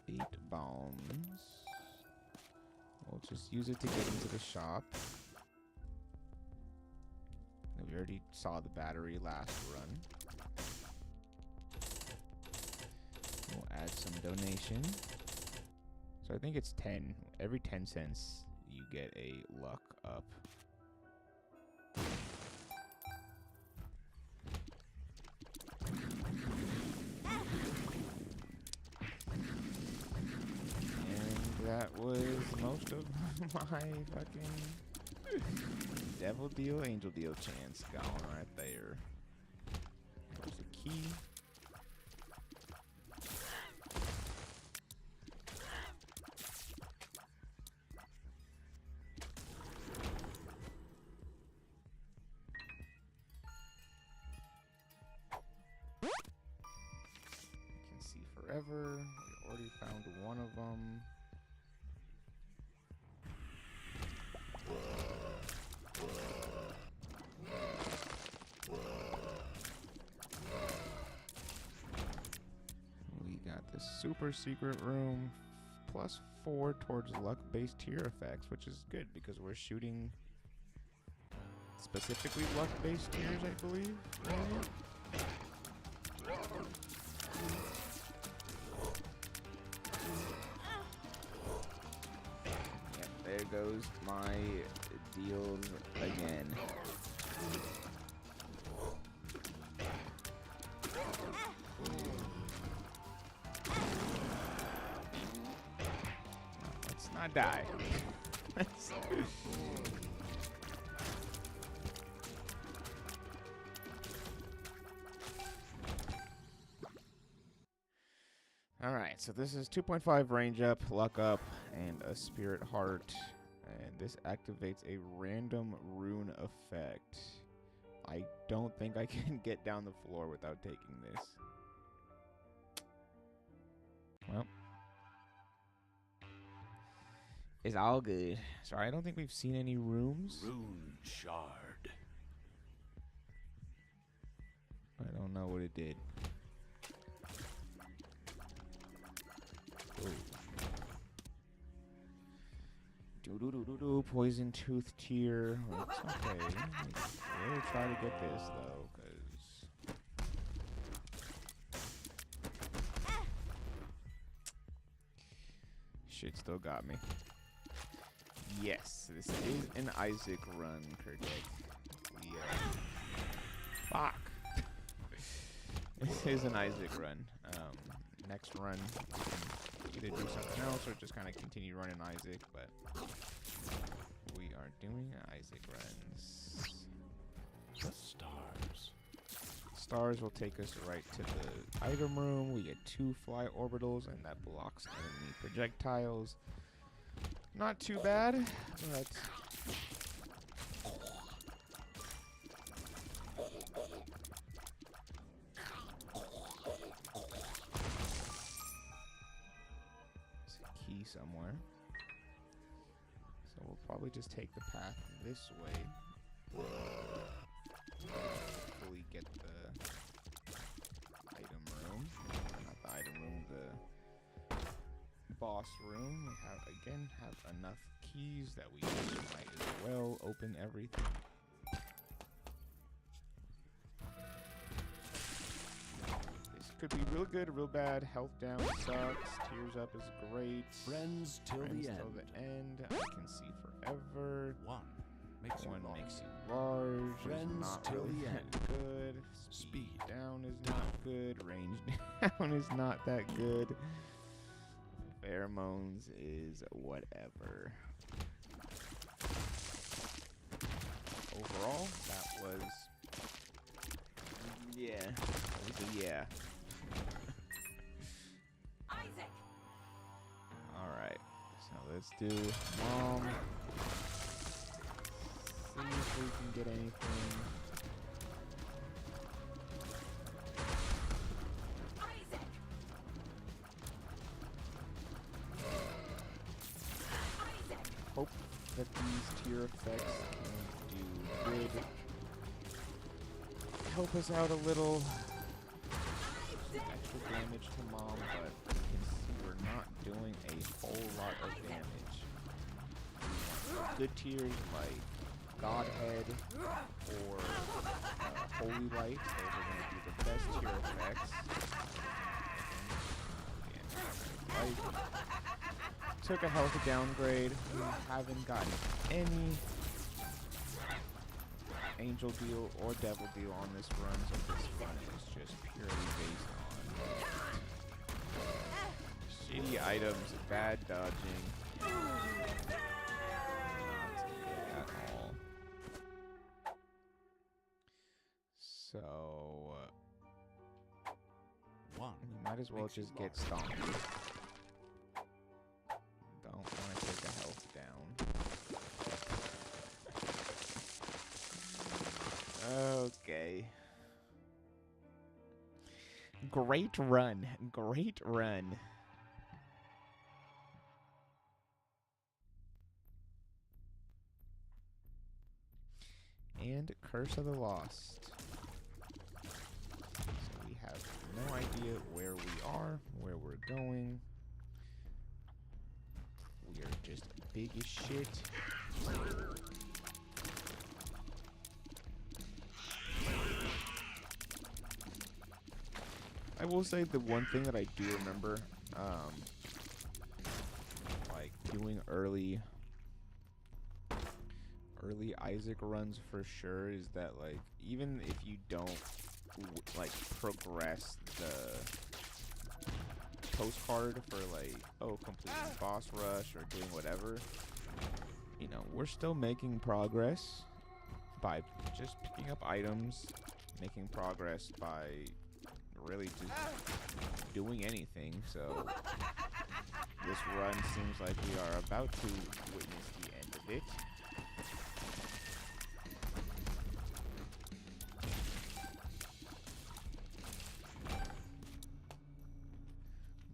S1: Eight bombs. We'll just use it to get into the shop. We already saw the battery last run. We'll add some donation. So I think it's 10. Every 10 cents, you get a luck up. And that was most of my fucking devil deal, angel deal chance going right there. There's the key. Can see forever. We already found one of them. We got this super secret room, +4 towards luck-based tier effects, which is good because we're shooting specifically luck-based tiers, I believe. Yep, there goes my deals again. Let's not die. Alright, so this is 2.5 range up, luck up, and a spirit heart. And this activates a random rune effect. I don't think I can get down the floor without taking this. Well, it's all good. Sorry, I don't think we've seen any rooms.
S2: Rune shard.
S1: I don't know what it did. Poison tooth tier. Well, it's okay. We'll try to get this though, because shit still got me. Yes, this is an Isaac run, Thirtxxn. Fuck. This is an Isaac run. Next run, we can either do something else or just kind of continue running Isaac, but we are doing Isaac runs.
S2: The stars.
S1: Stars will take us right to the item room. We get 2 fly orbitals, and that blocks enemy projectiles. Not too bad, but somewhere. So we'll probably just take the path this way. Hopefully get the item room. Not the item room, the boss room. We have enough keys that we might as well open everything. This could be real good, real bad. Health down sucks. Tears up is great.
S2: Friends till the end.
S1: Till the end. I can see forever.
S2: One makes
S1: One
S2: you large.
S1: makes you large.
S2: Friends
S1: is not
S2: till
S1: really
S2: the
S1: that
S2: end.
S1: good.
S2: Speed
S1: down is not good. Range down is not that good. Pheromones is whatever. Overall, that was yeah. That was a yeah.
S3: Isaac.
S1: All right. So let's do mom. See if we can get anything.
S3: Isaac. Isaac.
S1: Hope that these tier effects can do good. Help us out a little. Extra damage to mom, but you can see we're not doing a whole lot of damage. We want good tiers like Godhead or Holy Light. Those are going to be the best tier effects. Again, took a health downgrade. We haven't gotten any angel deal or devil deal on this run, so this run is just purely based on shitty items, bad dodging. Not good at all. So
S2: One
S1: we might as well
S2: makes you
S1: just get
S2: large.
S1: stomped. Don't want to take the health down. Okay. Great run. Great run. And Curse of the Lost. So we have no idea where we are, where we're going. We are just big as shit. I will say the one thing that I do remember, like doing early Isaac runs for sure, is that like even if you don't like progress the postcard for like completing boss rush or doing whatever, you know, we're still making progress by just picking up items, making progress by really just doing anything. So this run seems like we are about to witness the end of it.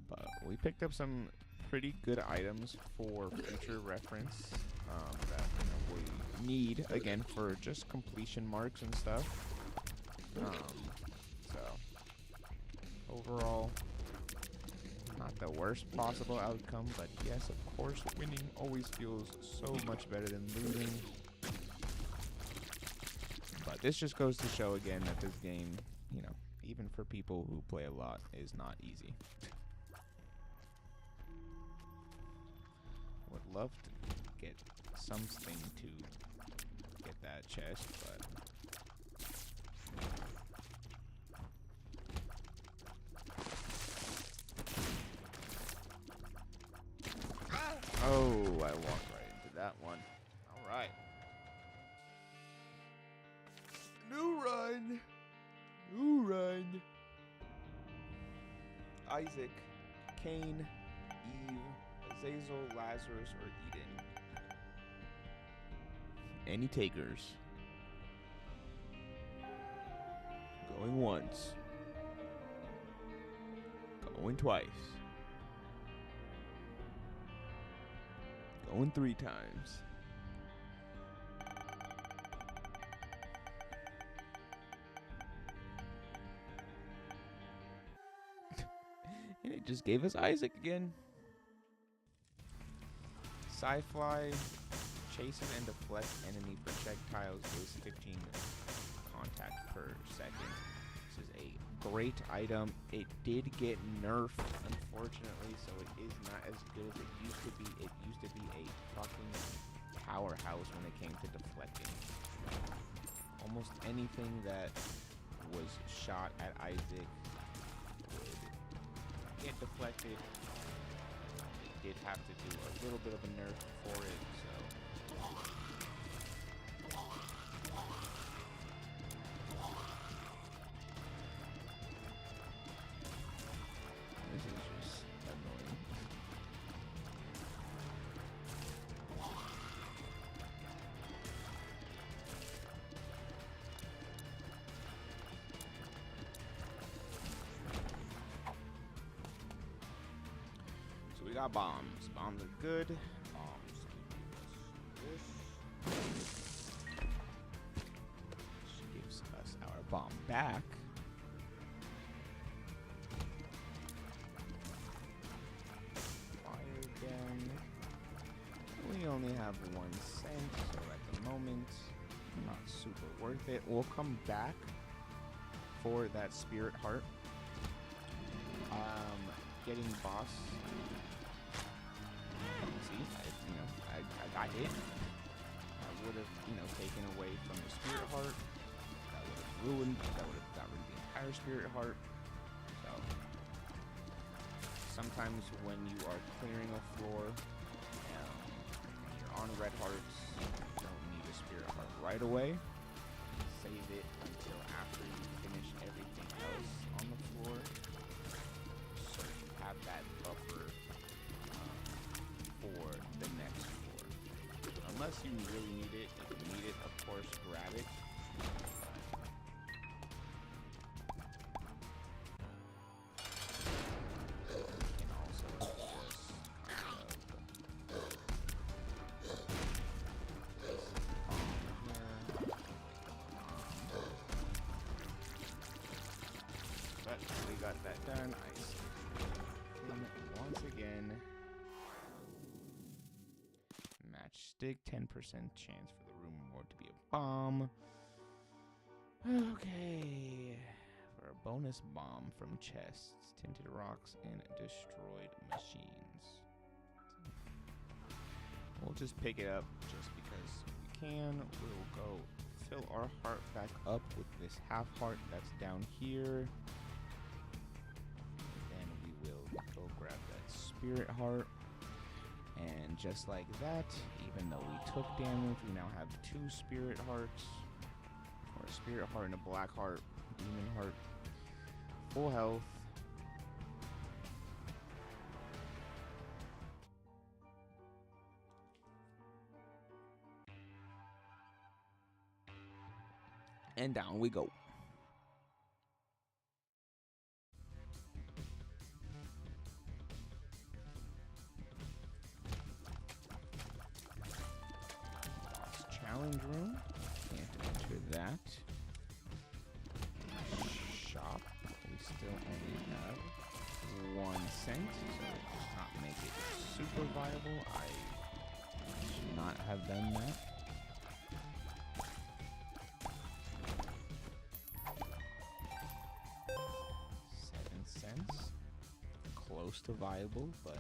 S1: But we picked up some pretty good items for future reference that we need again for just completion marks and stuff. So overall, not the worst possible outcome, but yes, of course, winning always feels so much better than losing. But this just goes to show again that this game, you know, even for people who play a lot, is not easy. Would love to get something to get that chest, but oh, I walked right into that one. All right. New run. New run. Isaac, Cain, Eve, Azazel, Lazarus, or Eden. Any takers? Going once. Going twice. Going 3 times. And it just gave us Isaac again. Sci-Fly chases and deflects enemy projectiles, deals 15 contact per second. This is a great item. It did get nerfed, unfortunately, so it is not as good as it used to be. It used to be a fucking powerhouse when it came to deflecting. Almost anything that was shot at Isaac would get deflected. It did have to do a little bit of a nerf for it, so. This is just annoying. So we got bombs. Bombs are good. Bombs give us this. Which gives us our bomb back. Fire again. We only have 1 cent, so at the moment, not super worth it. We'll come back for that spirit heart. Getting boss. See, I got hit. I would have, taken away from the spirit heart. That would have ruined. That would have got rid of the entire spirit heart. So sometimes when you are clearing a floor and you're on red hearts, you don't need a spirit heart right away. Save it until after you finish everything else on the floor, so you have that buffer for the next floor. Unless you really need it. If you need it, of course, grab it. You can also just kind of but we got that done. Ice. And once again, matchstick, 10% chance for the room reward to be a bomb. Okay. For a bonus bomb from chests, tinted rocks, and destroyed machines. We'll just pick it up just because we can. We'll go fill our heart back up with this half heart that's down here. Then we will go grab that spirit heart. And just like that, even though we took damage, we now have 2 spirit hearts. Or a spirit heart and a black heart, demon heart. Full health. And down we go. Challenge room. Can't enter that. Shop. We still only have 1 cent, so it does not make it super viable. I should not have done that. 7 cents. Close to viable, but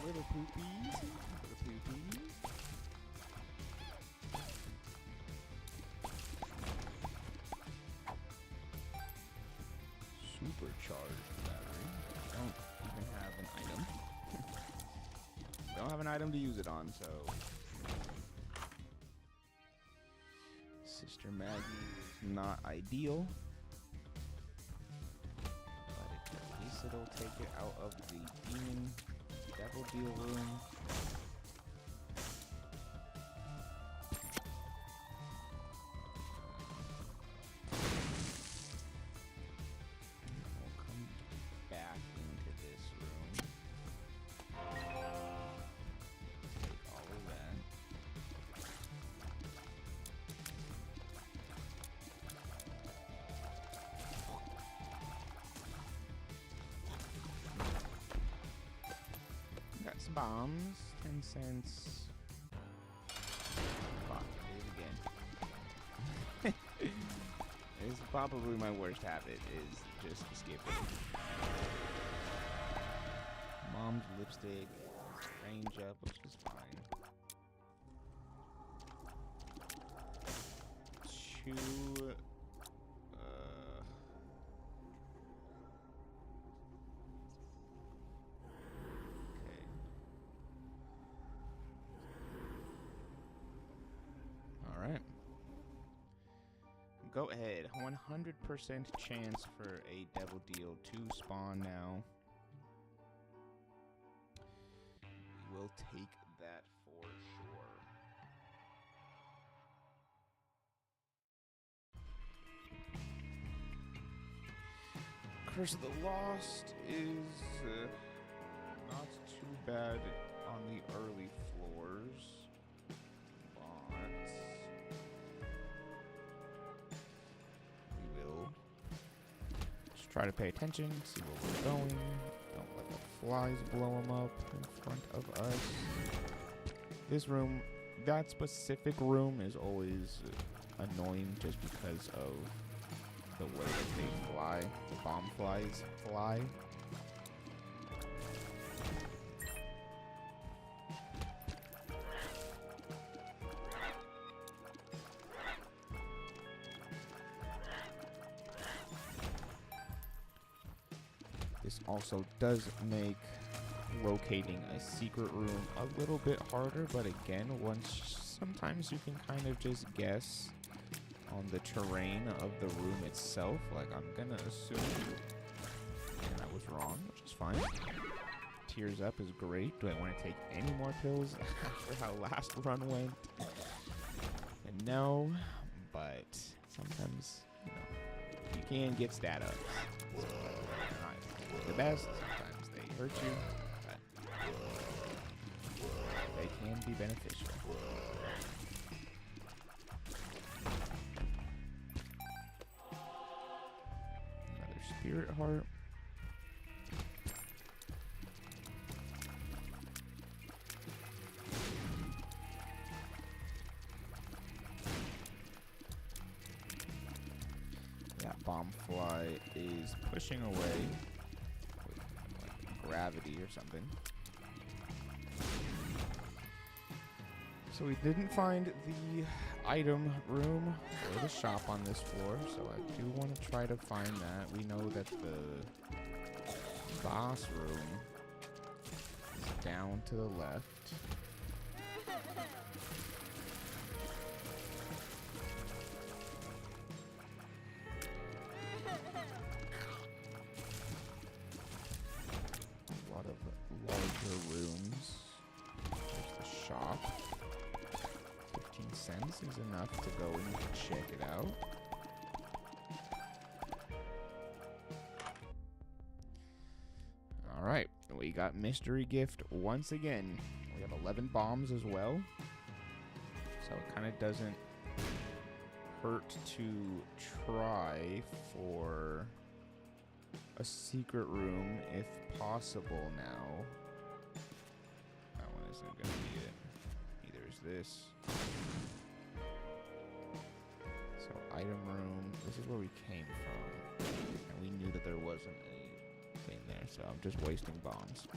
S1: little poopies. Little poopies. Supercharged battery. Don't even have an item. Don't have an item to use it on, so. Sister Maggie is not ideal. will take it out of the demon devil deal room. We'll come back into this room. Take all of that. Got some bombs, 10 cents. Fuck, I did it again. It's probably my worst habit, is just skipping. Mom's lipstick, range up, which is fine. 2, Alright. Go ahead. 100% chance for a devil deal to spawn now. We'll take that for sure. Curse of the Lost is not too bad on the early floors. We will just try to pay attention, see where we're going. Don't let the flies blow them up in front of us. This room, that specific room, is always annoying just because of the way that they fly. The bomb flies fly. This also does make locating a secret room a little bit harder, but again, sometimes you can kind of just guess on the terrain of the room itself. Like, I'm gonna assume, and I was wrong, which is fine. Tears up is great. Do I want to take any more pills after how last run went? And no, but sometimes, you know, you can get stat ups. So, the best. Sometimes they hurt you, but they can be beneficial. Another spirit heart. That bomb fly is pushing away. Gravity or something. So we didn't find the item room or the shop on this floor, so I do want to try to find that. We know that the boss room is down to the left. Larger rooms. There's the shop. 15 cents is enough to go and check it out. Alright, we got mystery gift once again. We have 11 bombs as well. So it kind of doesn't hurt to try for a secret room if possible now. That one isn't gonna be it. Neither is this. So item room, this is where we came from. And we knew that there wasn't anything there, so I'm just wasting bombs.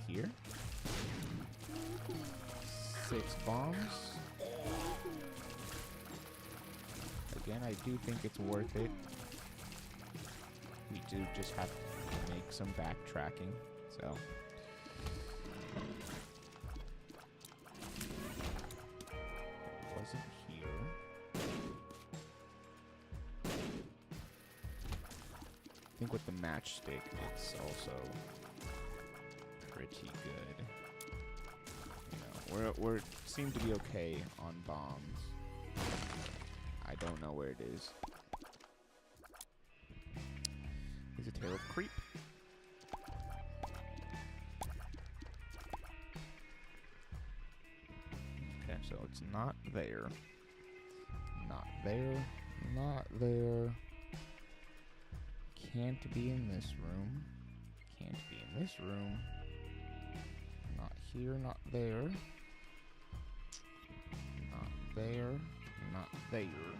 S1: Here. 6 bombs. again, I do think it's worth it. We do just have to make some backtracking, so. It wasn't here. I think with the matchstick, it's also pretty good. You know, we're seem to be okay on bombs. I don't know where it is. Is a tail of creep. Okay, so it's not there. Not there. Not there. Can't be in this room. Can't be in this room. Not here, not there. Not there. Not there.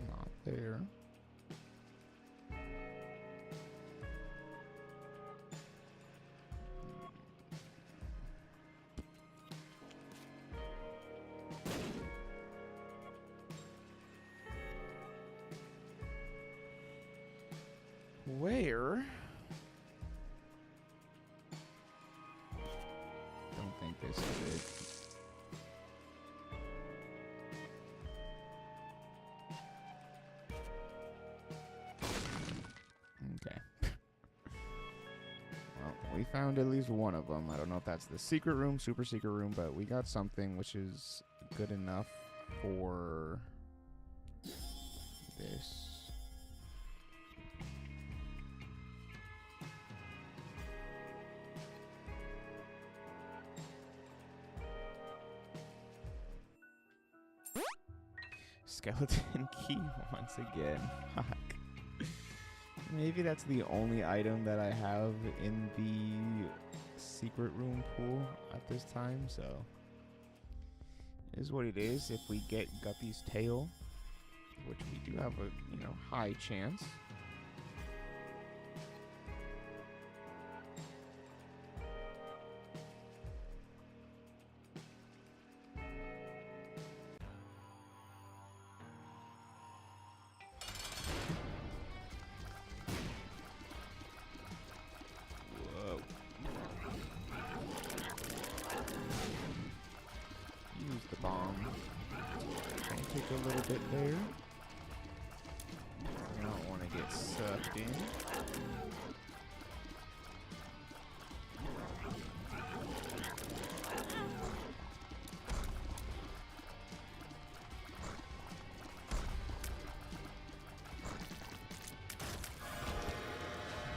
S1: Not there. Where? Don't think this is it. Okay. Well, we found at least one of them. I don't know if that's the secret room, super secret room, but we got something which is good enough for this. Skeleton key once again. Fuck. Maybe that's the only item that I have in the secret room pool at this time, so it is what it is. If we get Guppy's tail, which we do have a high chance. A little bit there. I don't want to get sucked in.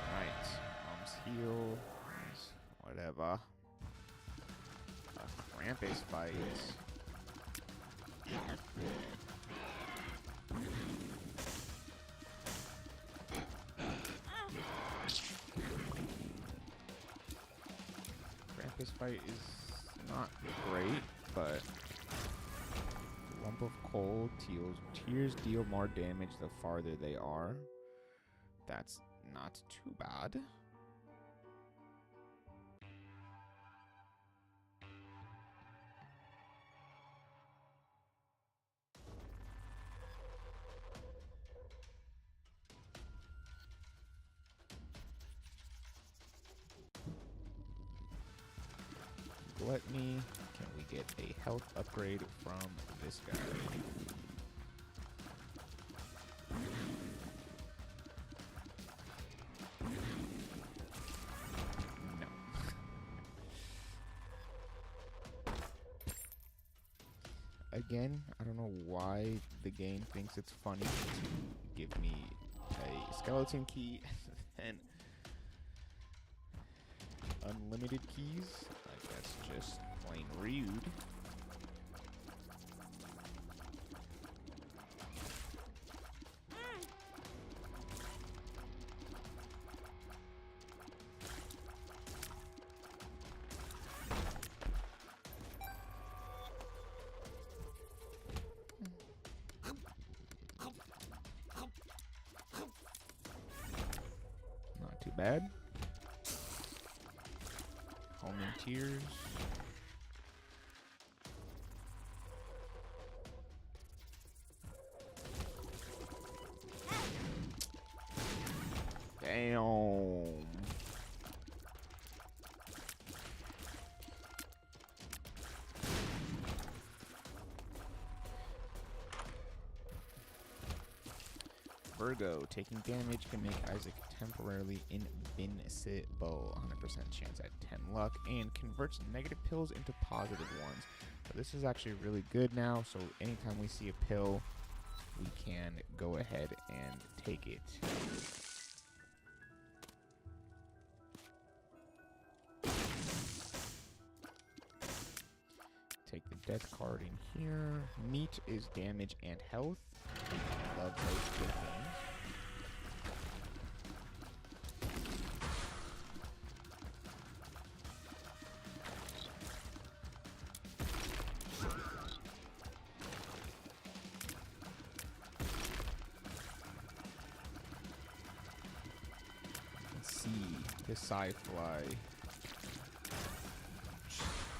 S1: Alright, Mom's heal. Whatever. A Krampus fight. This fight is not great, but lump of coal tears deal more damage the farther they are. That's not too bad. Gluttony. Can we get a health upgrade from this guy? No. Again, I don't know why the game thinks it's funny to give me a skeleton key and unlimited keys. Like, that's just plain rude. Not too bad. Homing tears. Virgo. Taking damage can make Isaac temporarily invincible. 100% chance at 10 luck. And converts negative pills into positive ones. So this is actually really good now. So anytime we see a pill, we can go ahead and take it. Take the death card in here. Meat is damage and health. Love those two things. Let's see. The sci-fly.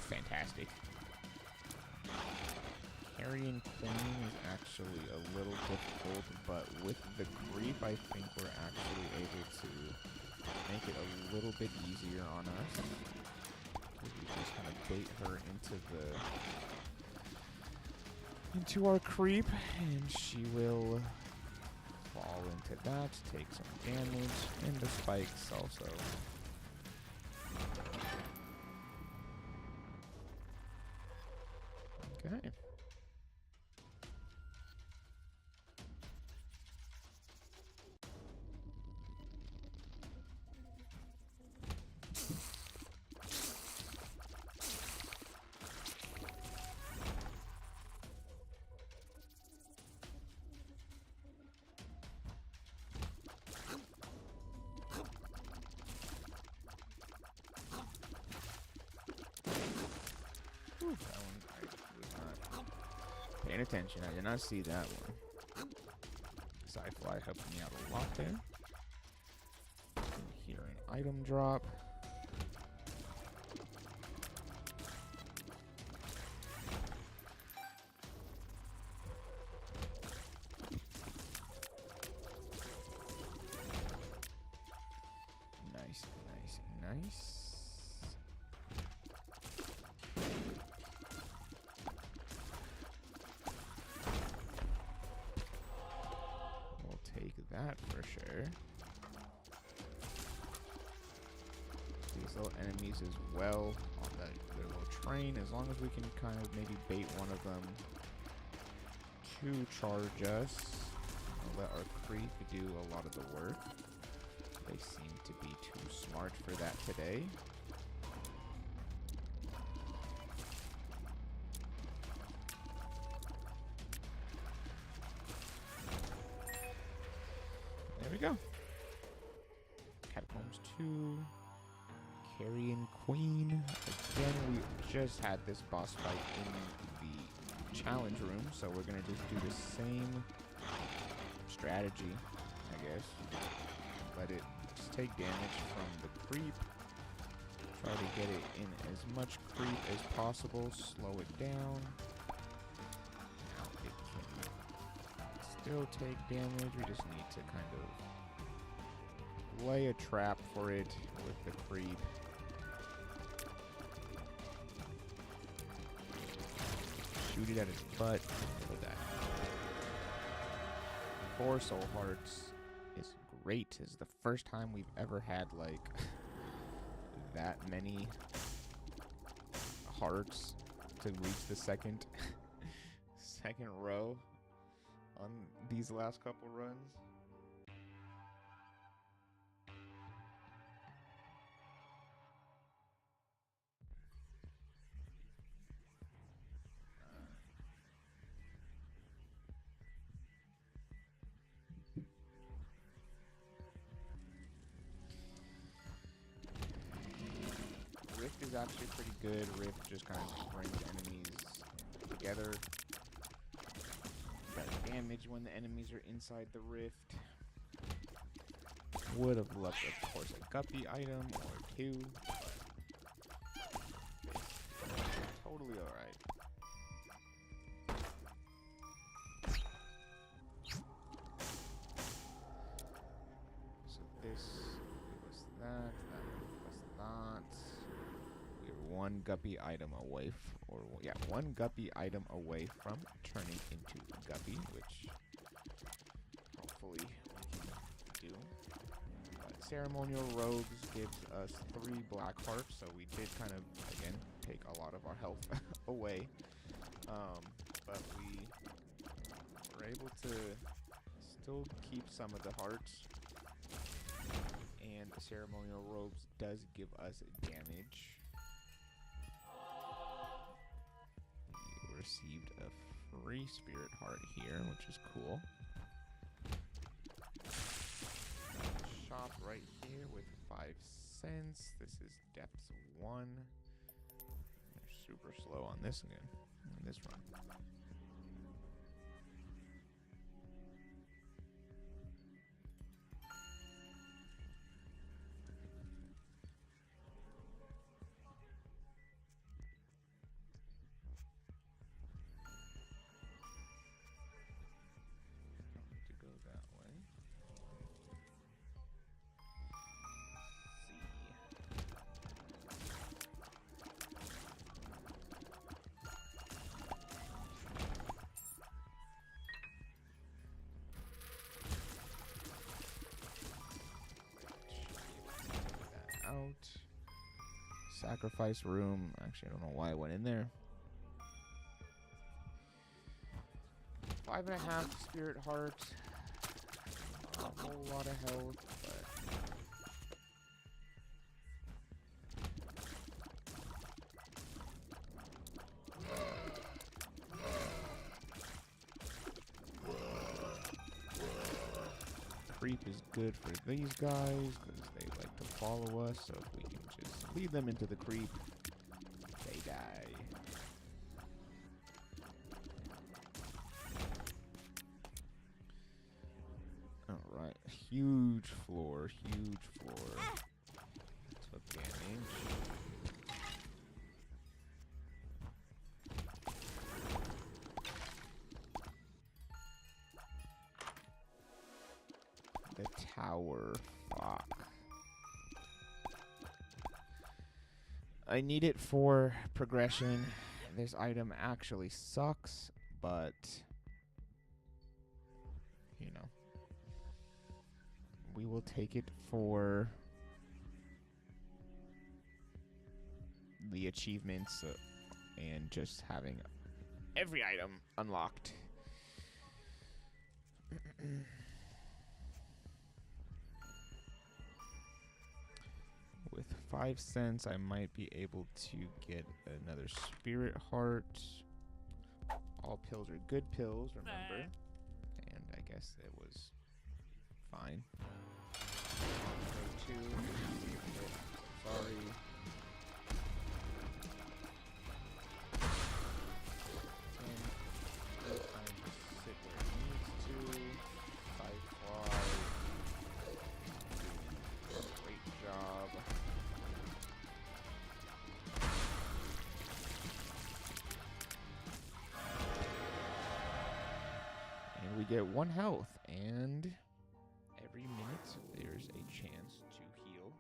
S1: Fantastic. Carrying Queen is actually a little difficult, but with the creep, I think we're actually able to make it a little bit easier on us. We just kind of bait her into our creep, and she will fall into that, take some damage, and the spikes also. Okay. Whew, that one I was not paying attention. I did not see that one. Sci-Fly helped me out a lot there. And here an item drop. Nice, nice, nice. That for sure. These little enemies as well on their little train, as long as we can kind of maybe bait one of them to charge us. We'll let our creep do a lot of the work. They seem to be too smart for that today. There we go. Catacombs 2. Carrion Queen. Again, we just had this boss fight in the challenge room, so we're going to just do the same strategy, I guess. Let it just take damage from the creep. Try to get it in as much creep as possible. Slow it down. Now it can still take damage. We just need to kind of lay a trap for it with the creep. Shoot it at its butt. Look at that. 4 soul hearts is great. This is the first time we've ever had like that many hearts to reach the second row on these last couple runs. Rift is actually pretty good. Rift just kind of brings enemies together. Does damage when the enemies are inside the rift. Would have loved, of course, a guppy item or 2. Totally alright. So this was that. That was that. We're one guppy item away, one guppy item away from turning into guppy, which hopefully do. But ceremonial robes gives us 3 black hearts, so we did kind of, again, take a lot of our health away. But we were able to still keep some of the hearts. And the ceremonial robes does give us damage. We received a free spirit heart here, which is cool. Shop right here with 5 cents. This is depth 1. They're super slow on this again. On this run. To go that way. Out. Sacrifice room. Actually, I don't know why I went in there. 5.5 spirit hearts. Not a whole lot of health, but creep is good for these guys because they like to follow us, so if we can just lead them into the creep, they die. Alright, huge floor, huge floor. Took damage. The tower. Fuck. I need it for progression. This item actually sucks, but you know, we will take it for the achievements and just having every item unlocked. With 5 cents, I might be able to get another spirit heart. All pills are good pills, remember? And I guess it was fine. Go 2. Sorry. Sit where it needs to. Firefly. Great job. And we get 1 health, and every minute there's a chance to heal.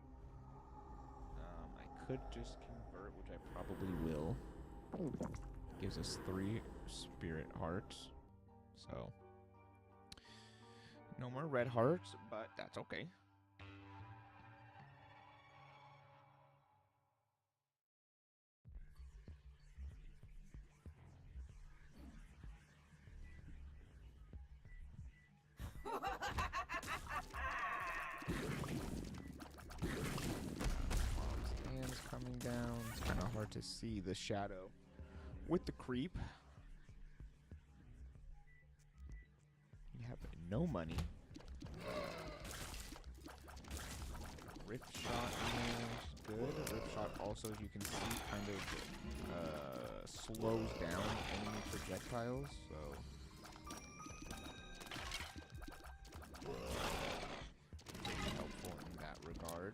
S1: I could just convert, which I probably will. Gives us 3 spirit hearts. So, no more red hearts, but that's okay. Hands coming down. It's kind of hard to see the shadow with the creep. You have no money. Rip shot is good. Rip shot also, as you can see, kind of slows down enemy projectiles. So very helpful in that regard.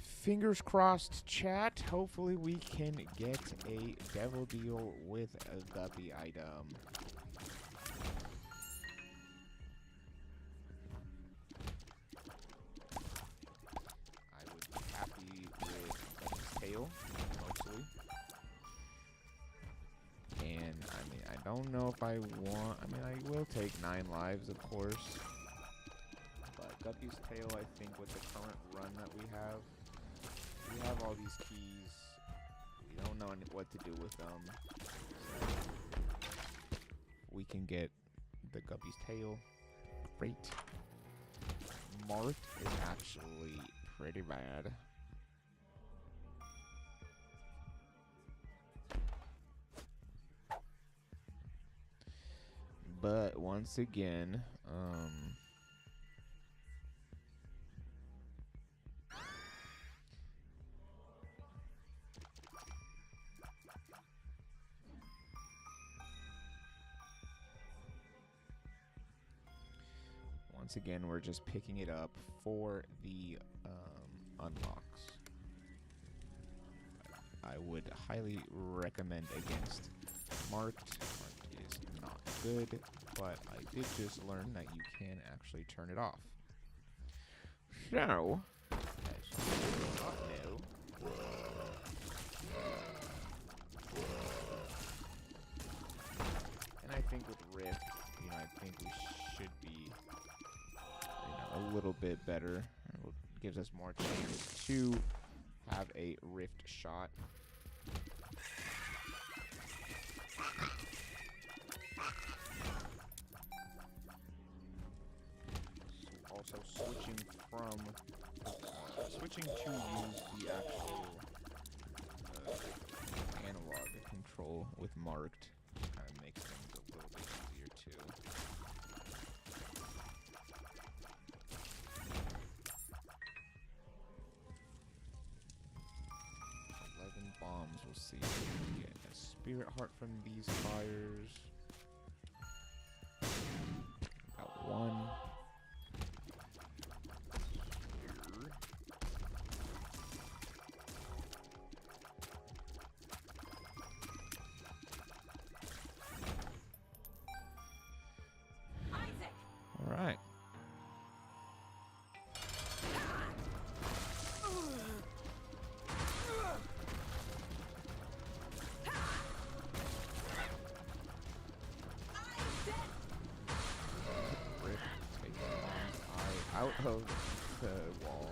S1: Fingers crossed, chat. Hopefully we can get a devil deal with a guppy item. I would be happy with Guppy's tail, mostly. And I mean, I don't don't know if I want... I mean, I will take 9 lives, of course. But Guppy's Tail, I think, with the current run that we have all these keys. We don't know what to do with them. So we can get the Guppy's Tail. Great. Marth is actually pretty bad. But once again, we're just picking it up for the unlocks. I would highly recommend against Marked. Marked is not good, but I did just learn that you can actually turn it off. So, as you may not know, and I think with Rift, you know, I think we should be, you know, a little bit better. It gives us more chance to have a Rift shot. Also switching to use the actual analog control with Marked kind of makes things a little bit easier too. 11 bombs. We'll see if we can get a Spirit Heart from these fires. Got one. All right. Rift taking Mom's eye out of the wall.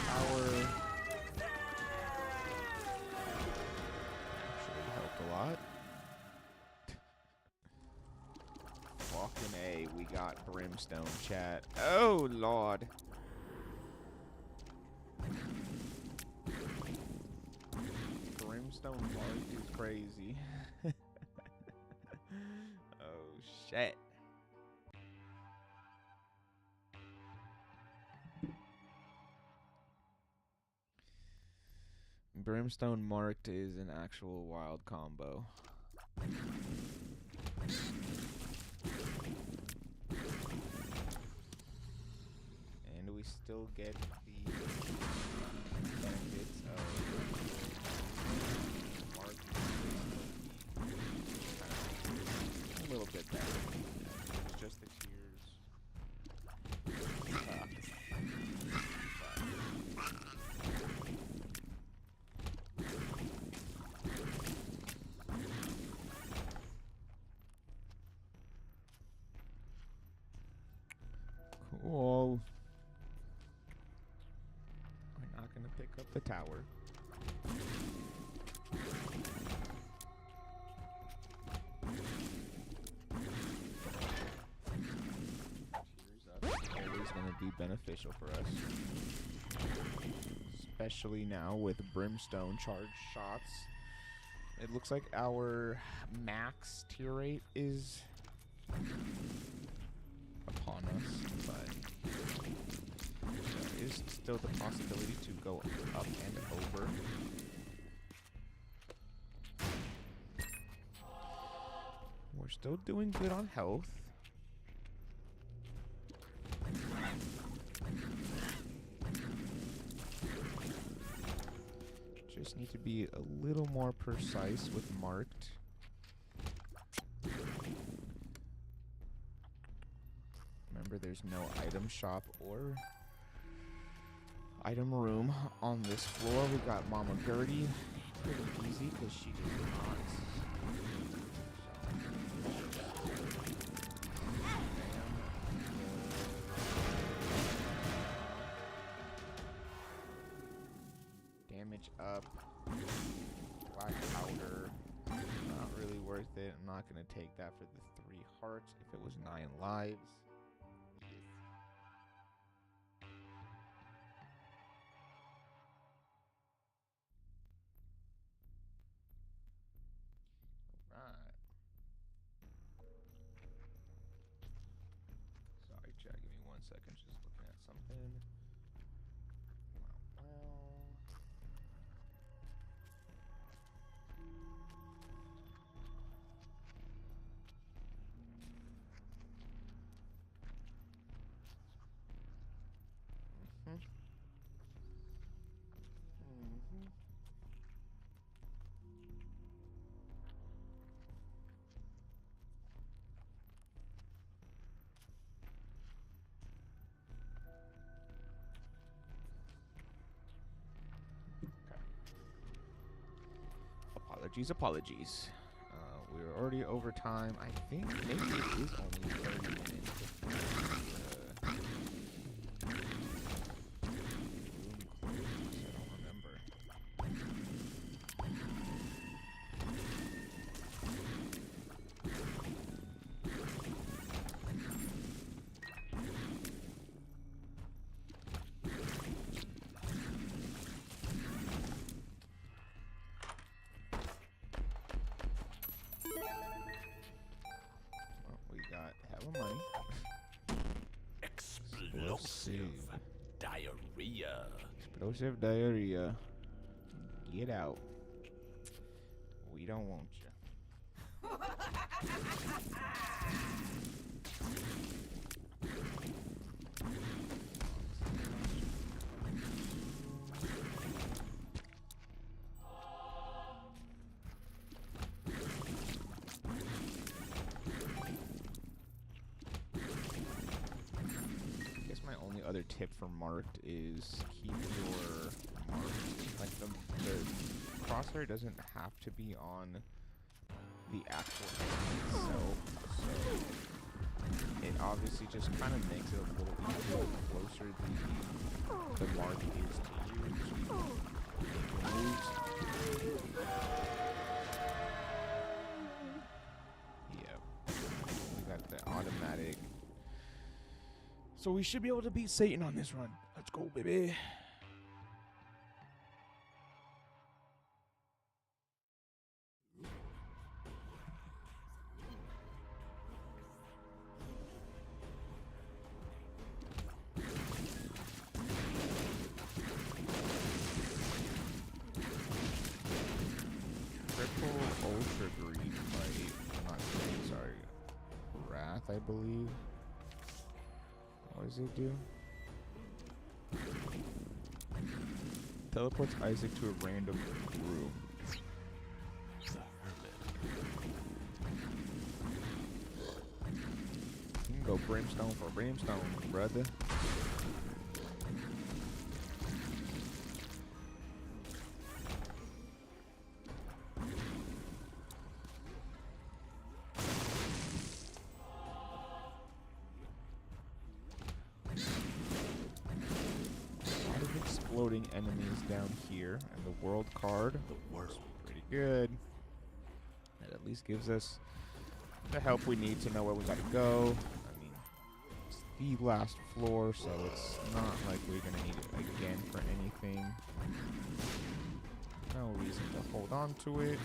S1: Power actually helped a lot. Walking A, we got Brimstone, chat. Oh, Lord. Brimstone Mark is crazy. Oh, shit. Brimstone Marked is an actual wild combo. And we still get the benefits of Marked. A little bit better. It's just the tears. Cool. We're not gonna pick up the tower. Tears up is always gonna be beneficial for us. Especially now with Brimstone charged shots. It looks like our max tier rate is upon us, but there is still the possibility to go up and over. We're still doing good on health. Just need to be a little more precise with Marked. Remember, there's no item shop or item room on this floor. We got Mama Gertie. Pretty easy because she did not. Damage up. Black powder. Not really worth it. I'm not going to take that for the 3 hearts if it was 9 lives. Right. Sorry, chat. Give me 1 second. Just looking at something. Well. Apologies. We're already over time. I think maybe it is only 30 minutes. I don't remember. Money.
S2: Explosive diarrhea.
S1: Explosive diarrhea. Get out. We don't want you. Other tip for marked is keep your marked, like the crosshair doesn't have to be on the actual enemy itself, so it obviously just kind of makes it a little easier the closer the mark is to you to make moves. Yeah, we got the automatic. So we should be able to beat Satan on this run. Let's go, baby. Triple Ultra Greed fight. Not greed, sorry. Wrath, I believe. What does it do? Teleports Isaac to a random room. You can go brimstone for brimstone, brother. Exploding enemies down here, and the world card. The world, pretty good. That at least gives us the help we need to know where we gotta go. I mean, it's the last floor, so it's not like we're gonna need it again for anything. No reason to hold on to it.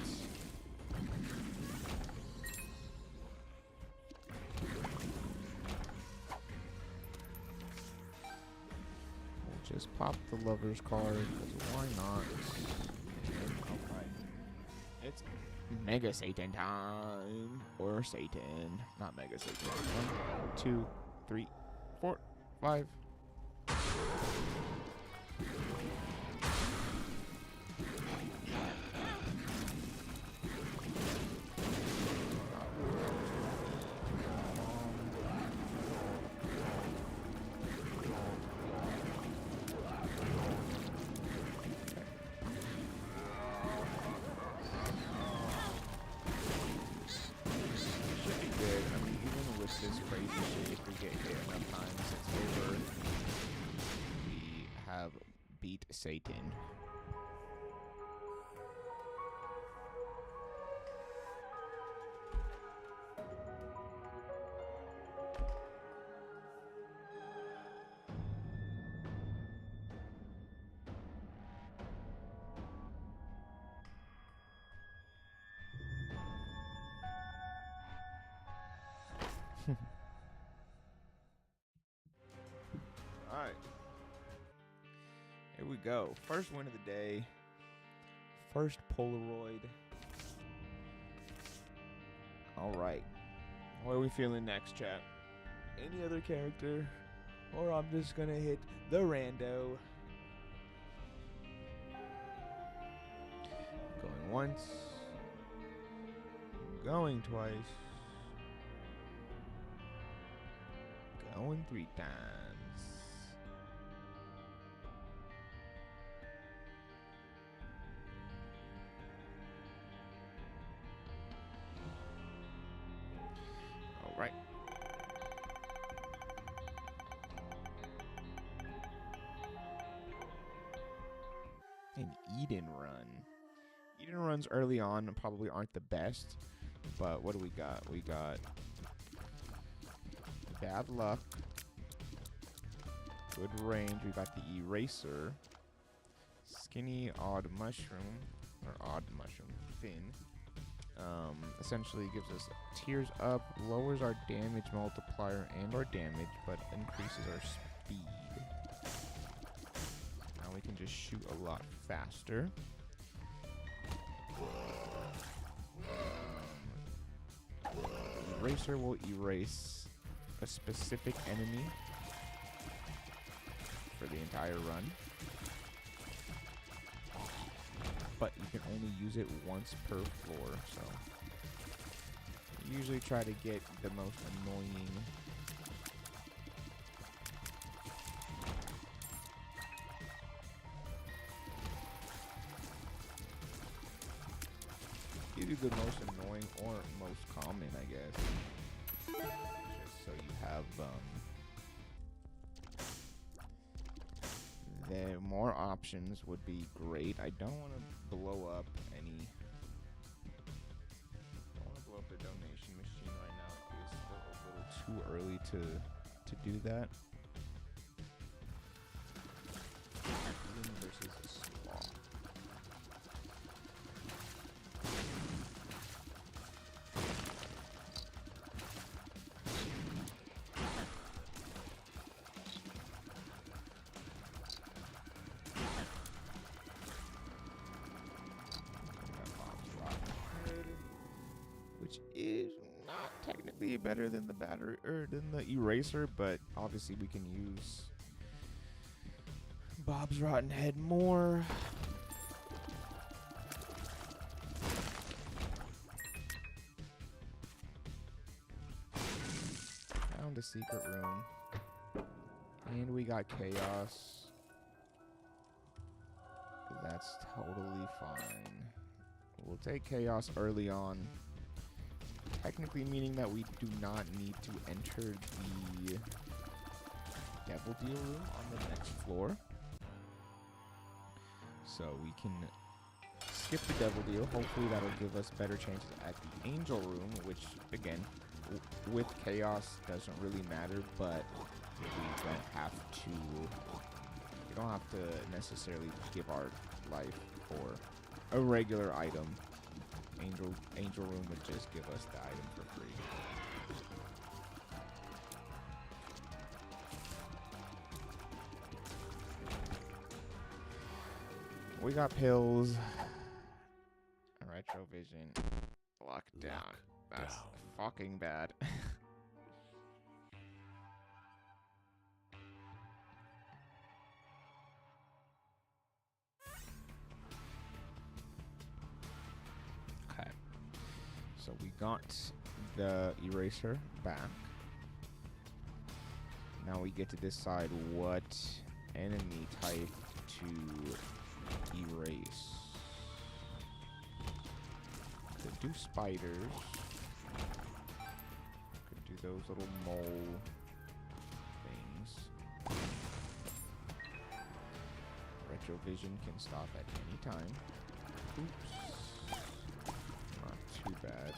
S1: Just pop the lover's card, because why not? Okay. It's Mega Satan time. Or Satan. Not Mega Satan. 1, 2, 3, 4, 5. this crazy shit. If we get hit enough times, it's over. We have beat Satan. Alright. Here we go. First win of the day. First Polaroid. Alright. What are we feeling next, chat? Any other character? Or I'm just gonna hit the rando. Going once. Going twice. Going 3 times. All right. An Eden run. Eden runs early on probably aren't the best, but what do we got? We got bad luck, good range. We got the eraser, skinny odd mushroom, or odd mushroom, thin. Essentially gives us tears up, lowers our damage multiplier and our damage, but increases our speed. Now we can just shoot a lot faster. Eraser will erase a specific enemy for the entire run, but you can only use it once per floor, so usually try to get the most annoying either the most annoying or most common, I guess. Just so you have the more options would be great. I don't want to blow up any. I don't want to blow up the donation machine right now. It's still a little too early to do that. Eden versus Slaw. Which is not technically better than the battery or than the eraser, but obviously we can use Bob's Rotten Head more. Found a secret room, and we got chaos. That's totally fine. We'll take chaos early on. Technically meaning that we do not need to enter the Devil Deal room on the next floor. So we can skip the Devil Deal. Hopefully that'll give us better chances at the Angel room, which again, with chaos doesn't really matter, but we don't have to necessarily give our life for a regular item. Angel room would just give us the item for free. We got pills. Retrovision. Lockdown. That's fucking bad. Okay. So we got the eraser back. Now we get to decide what enemy type to erase. Could do spiders. Could do those little mole things. Retrovision can stop at any time. Oops. Not too bad.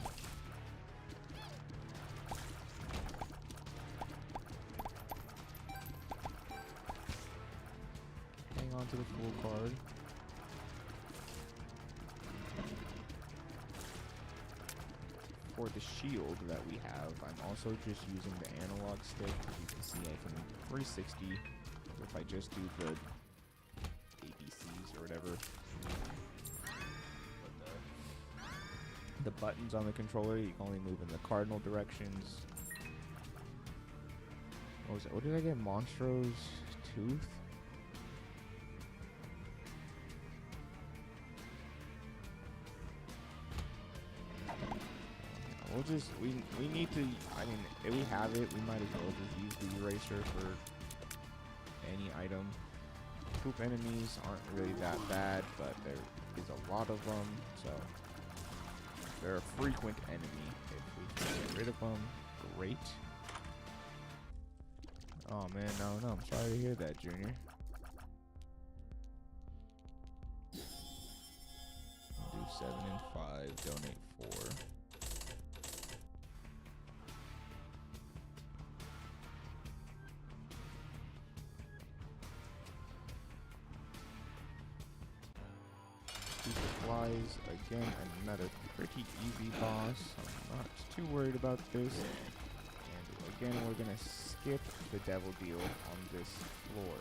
S1: Hang on to the full card. For the shield that we have, I'm also just using the analog stick. As you can see, I can 360 if I just do the ABCs or whatever. But the buttons on the controller, you can only move in the cardinal directions. What was it? What did I get? Monstro's Tooth? We'll just, we need to, I mean, if we have it, we might as well just use the eraser for any item. Poop enemies aren't really that bad, but there is a lot of them, so they're a frequent enemy. If we can get rid of them, great. Oh man, no, I'm sorry to hear that, Junior. I'll do 7 and 5, donate 4. Flies again, another pretty easy boss. I'm not too worried about this. And again, we're gonna skip the devil deal on this floor.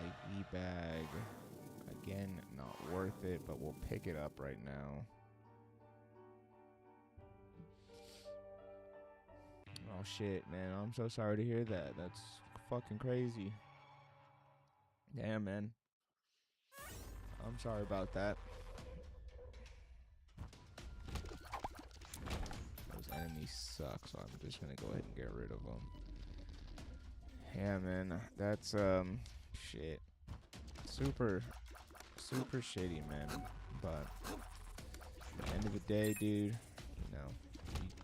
S1: IV bag. Again, not worth it, but we'll pick it up right now. Oh shit, man. I'm so sorry to hear that. That's fucking crazy. Damn, man. I'm sorry about that. Those enemies suck, so I'm just gonna go ahead and get rid of them. Yeah, man. That's, shit. Super shitty, man. But at the end of the day, dude, you know,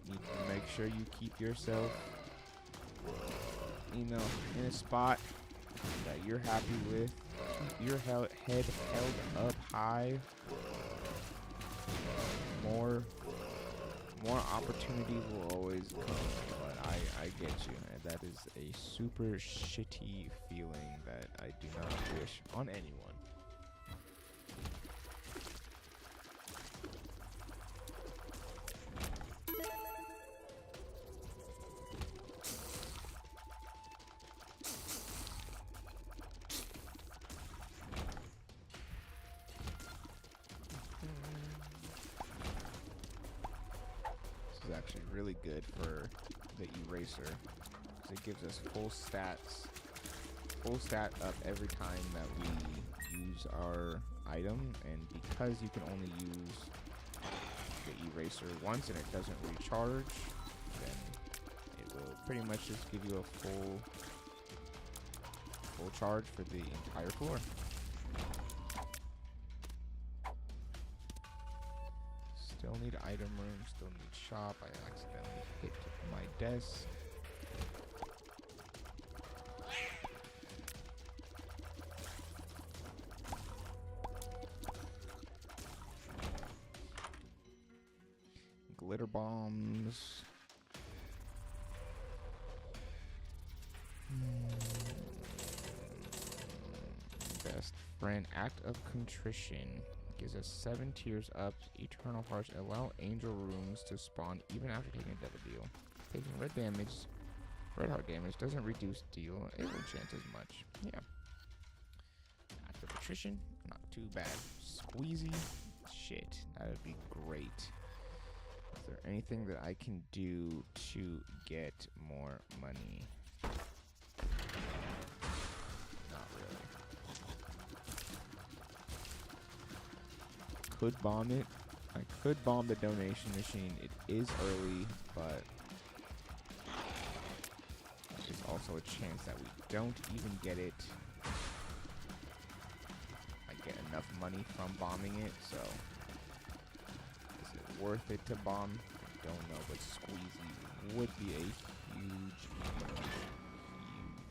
S1: you need to make sure you keep yourself, you know, in a spot that you're happy with. Keep your head held up high. More opportunities will always come, but I get you, and that is a super shitty feeling that I do not wish on anyone. Actually really good for the eraser because it gives us full stat up every time that we use our item, and because you can only use the eraser once and it doesn't recharge, then it will pretty much just give you a full charge for the entire floor. Still need item room, still need shop. I accidentally hit my desk. Glitter bombs. Best friend, act of contrition. Gives us 7 tiers up, eternal hearts, allow angel rooms to spawn even after taking a devil deal. Taking red heart damage doesn't reduce deal, it will chance as much. Yeah. Act of attrition, not too bad. Squeezy, shit, that would be great. Is there anything that I can do to get more money? Could bomb it. I could bomb the donation machine. It is early, but it's also also a chance that we don't even get it. I get enough money from bombing it, so is it worth it to bomb? I don't know, but Squeezy would be a huge,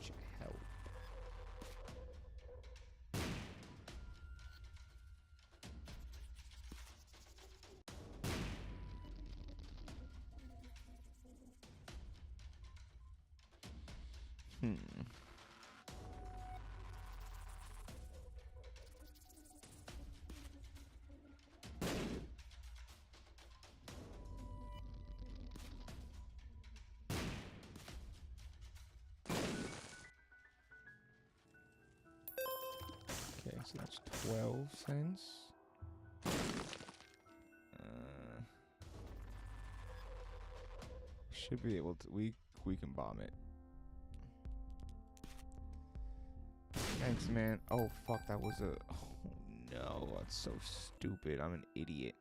S1: huge help. Okay, so that's 12 cents. Should be able to. We can bomb it. Thanks, man. Oh fuck, that was a. Oh no, that's so stupid. I'm an idiot.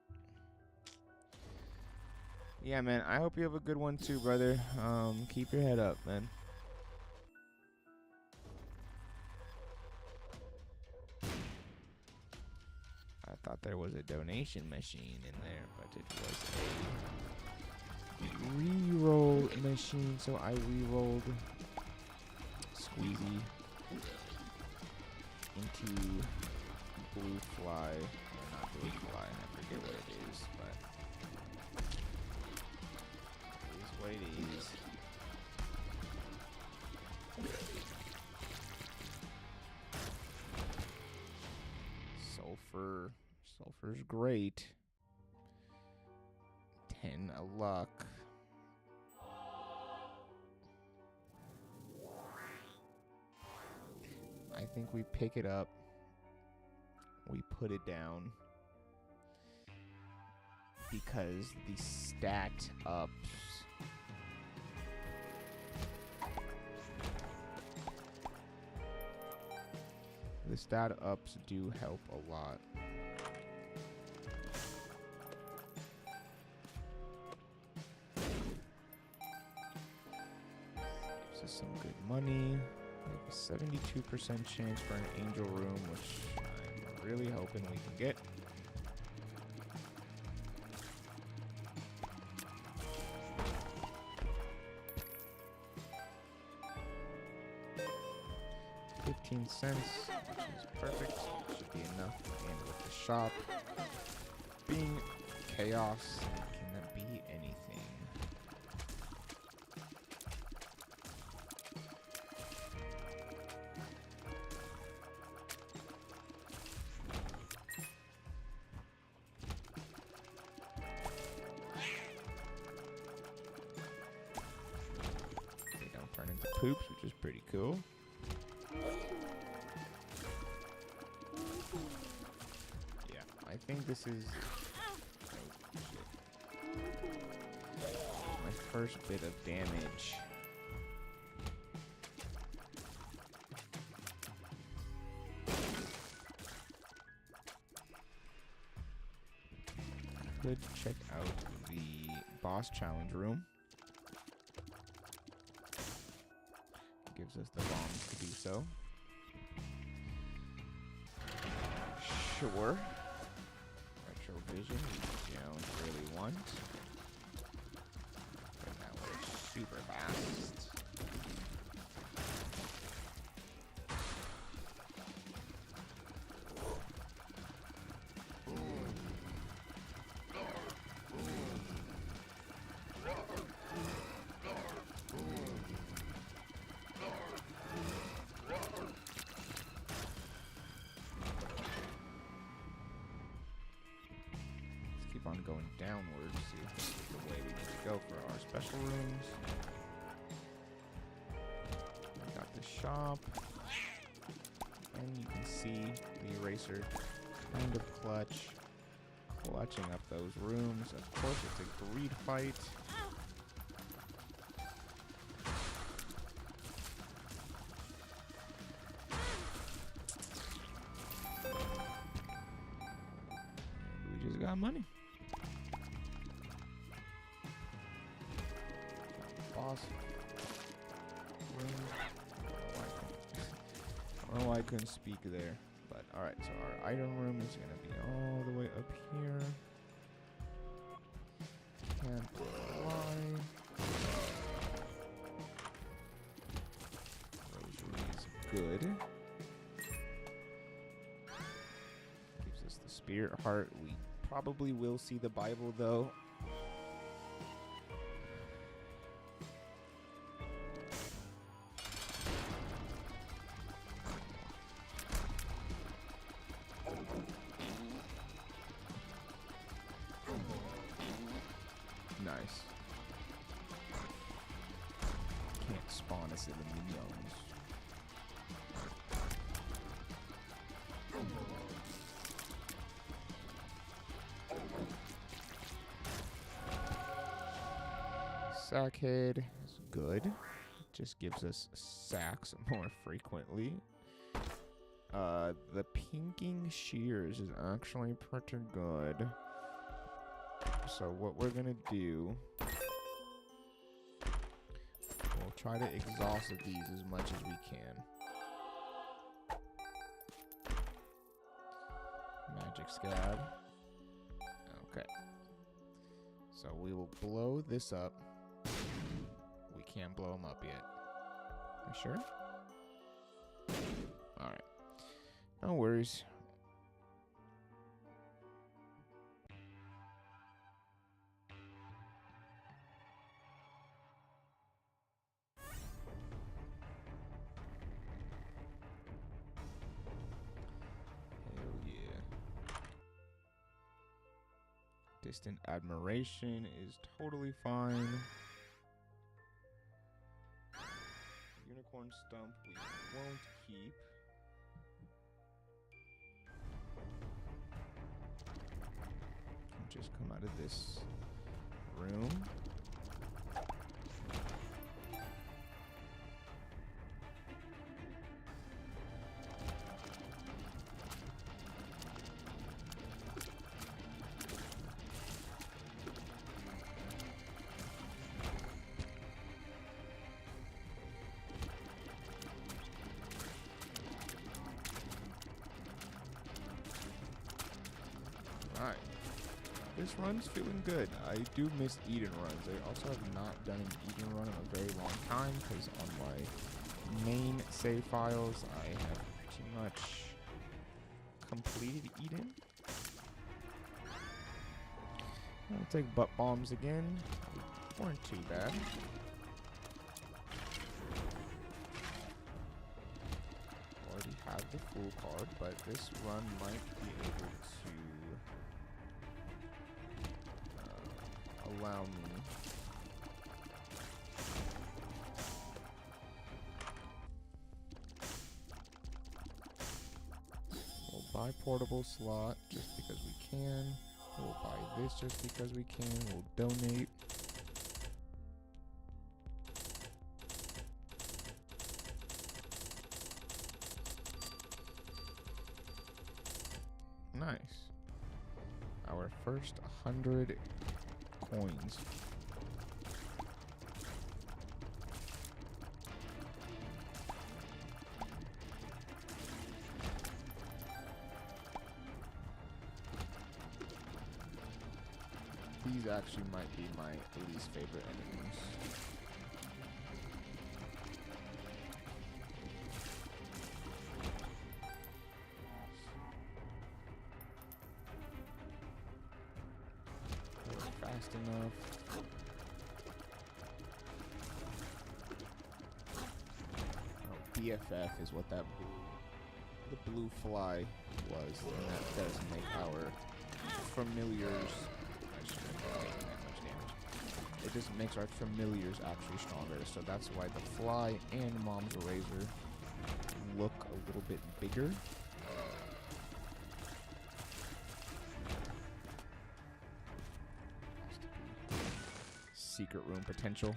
S1: Yeah, man. I hope you have a good one too, brother. Keep your head up, man. I thought there was a donation machine in there, but it was a re-roll machine. So I re-rolled Squeezy into Blue Fly, or not Blue Fly, I forget what it is, but it is what it is. Sulfur's great. 10 a luck. I think we pick it up. We put it down. Because the stat ups. The stat ups do help a lot. Gives us some good money. We have a 72% chance for an angel room, which I'm really hoping we can get. $0.15, which is perfect. Should be enough. And with the shop being chaos, can that be anything? They don't turn into poops, which is pretty cool. I think this is my first bit of damage. Could check out the boss challenge room. Gives us the bombs to do so. Sure. Vision we don't really want. But that was super fast. On going downwards, see if this is the way we need to go for our special rooms. We got the shop, and you can see the eraser kind of clutching up those rooms. Of course, it's a greed fight. We just got money. Boss room. couldn't speak there. But alright, so our item room is gonna be all the way up here. Can't fly. Rosary is good. Gives us the spirit heart. We probably will see the Bible though. Nice. Can't spawn us in the minions. Sackhead is good. Just gives us sacks more frequently. The pinking shears is actually pretty good. So what we're gonna do, we'll try to exhaust these as much as we can. Magic scab. Okay. So we will blow this up. We can't blow them up yet. You sure? Alright. No worries. Distant admiration is totally fine. Unicorn stump we won't keep. Just come out of this room. Alright. This run's feeling good. I do miss Eden runs. I also have not done an Eden run in a very long time because on my main save files I have pretty much completed Eden. I'll take butt bombs again. Weren't too bad. Already have the full card, but this run might be able to allow me we'll buy portable slot just because we can. We'll buy this just because we can. We'll donate. Nice. Our first 100 coins. These actually might be my least favorite enemies. Fast enough. Oh, BFF is what that the blue fly was, and that does make our familiars. I shouldn't have taken that much damage. It just makes our familiars actually stronger, so that's why the fly and Mom's razor look a little bit bigger. Secret room potential.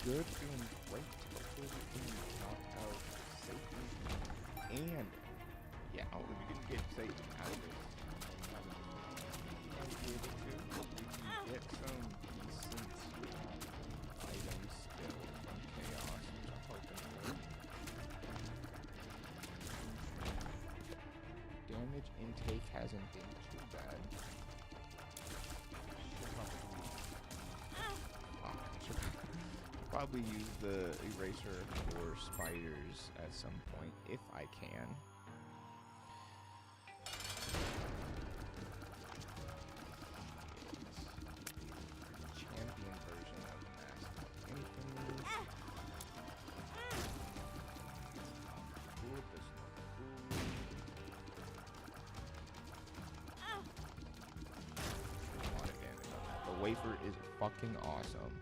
S1: good, feeling great. Hopefully we can knock out Satan. And, yeah, hopefully we can get Satan out of this. And be able to hopefully get some decent items still from Chaos, which I'm hoping for. Damage intake hasn't been too bad. Should probably use the eraser for spiders at some point if I can. Champion version of Master Infamy. Ooh, this one. A lot of damage on that. The wafer is fucking awesome.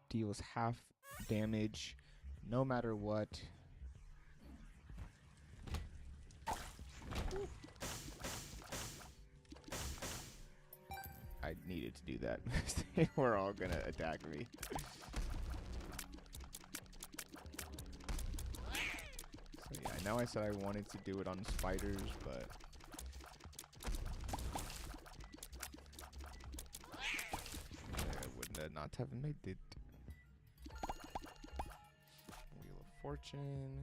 S1: Deals half damage no matter what. I needed to do that. They were all gonna attack me. So yeah, I know I said I wanted to do it on spiders, but I would not have made it. Wheel of Fortune.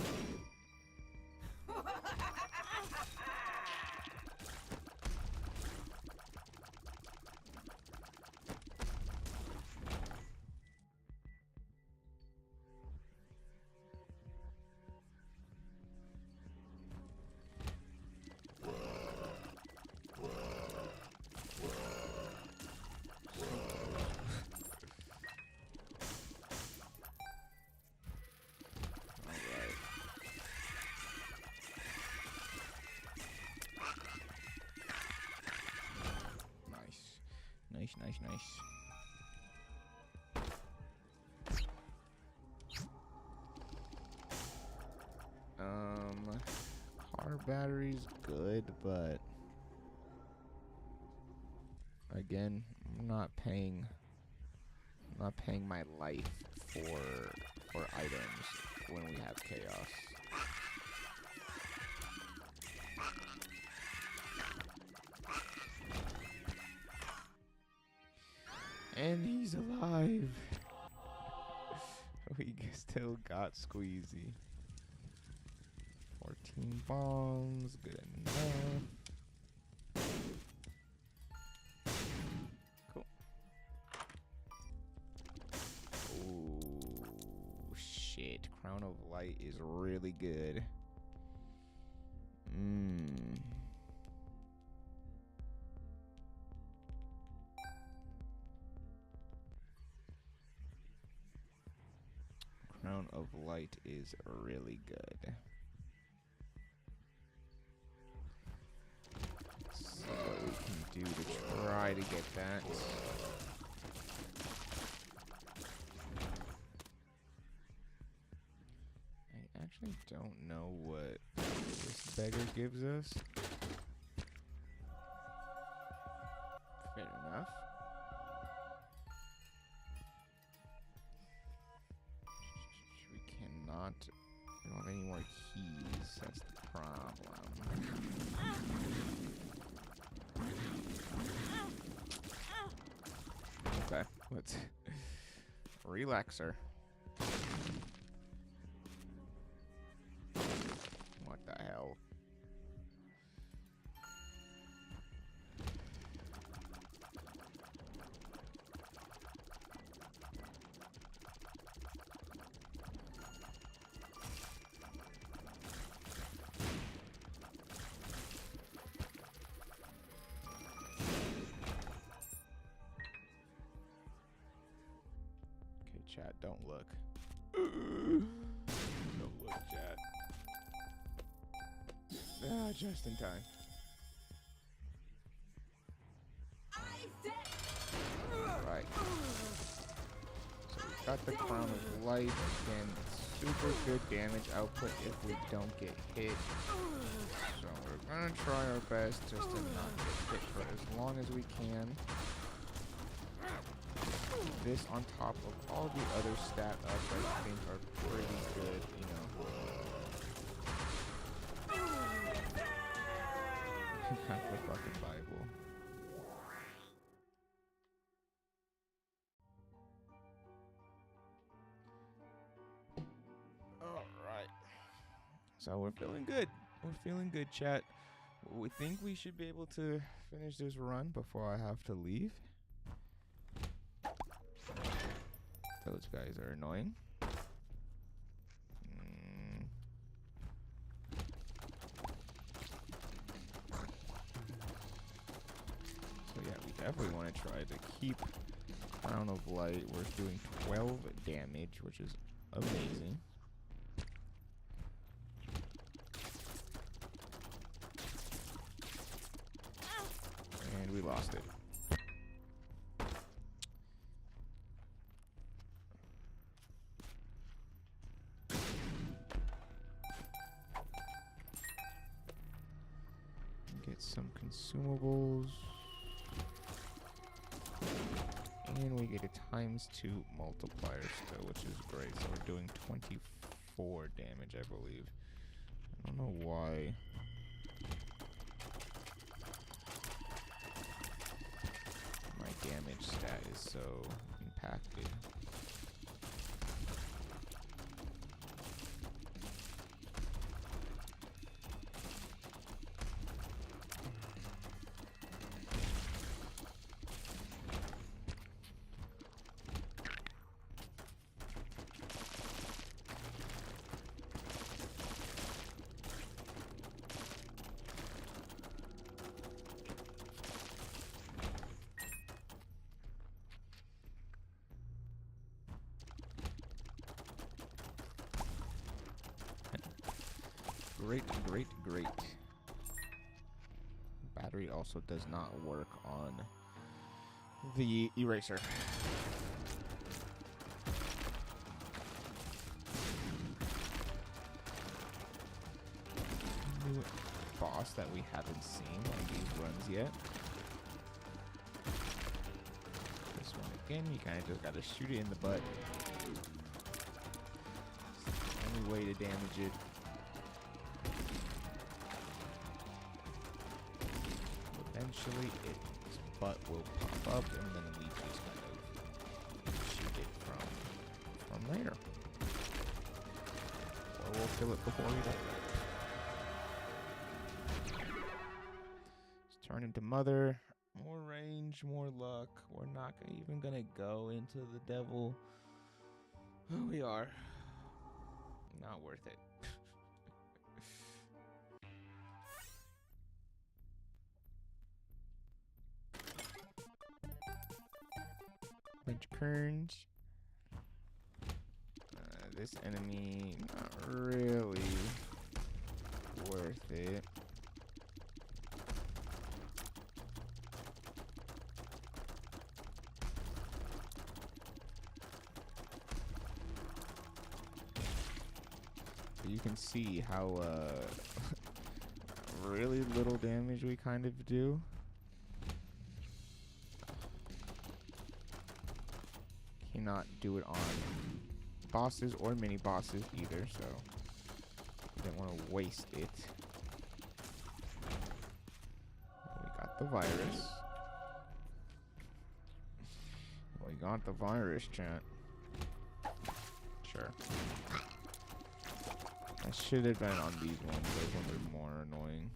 S1: Nice. Car battery's good, but again, I'm not paying my life for items when we have chaos. And he's alive. We still got Squeezy. 14 bombs, good enough. Cool. Oh shit, Crown of Light is really good. Crown of Light is really good. See what we can do to try to get that. I actually don't know what this beggar gives us. Fair enough. We don't have any more keys, that's the problem. Okay, let's relaxer. What the hell? Chat, don't look. Don't look, chat. Ah, just in time. Right. So we got the Crown of Light, and super good damage output if we don't get hit. So we're gonna try our best just to not get hit for as long as we can. This on top of all the other stat ups I think are pretty good, you know. That's the fucking Bible. Alright. So we're feeling good. We're feeling good, chat. We think we should be able to finish this run before I have to leave. Those guys are annoying. So yeah, we definitely want to try to keep Crown of Light. We're doing 12 damage, which is amazing. And we lost it. Get some consumables. And we get a ×2 multiplier still, which is great. So we're doing 24 damage, I believe. I don't know why. My damage stat is so impacted. Great. Battery also does not work on the eraser. New boss that we haven't seen on these runs yet. This one again, you kind of just gotta shoot it in the butt. It's the only way to damage it. Eventually, its butt will pop up, and then we just kind of shoot it from there. Or we'll kill it before we die. Let's turn into Mother. More range, more luck. We're not even gonna go into the devil. We are. Not worth it. Bunch of kerns. This enemy, not really worth it. You can see how really little damage we kind of do. Cannot do it on bosses or mini bosses either, so I didn't want to waste it. We got the virus. We got the virus, chat. Sure. I should have been on these ones. Those ones are more annoying.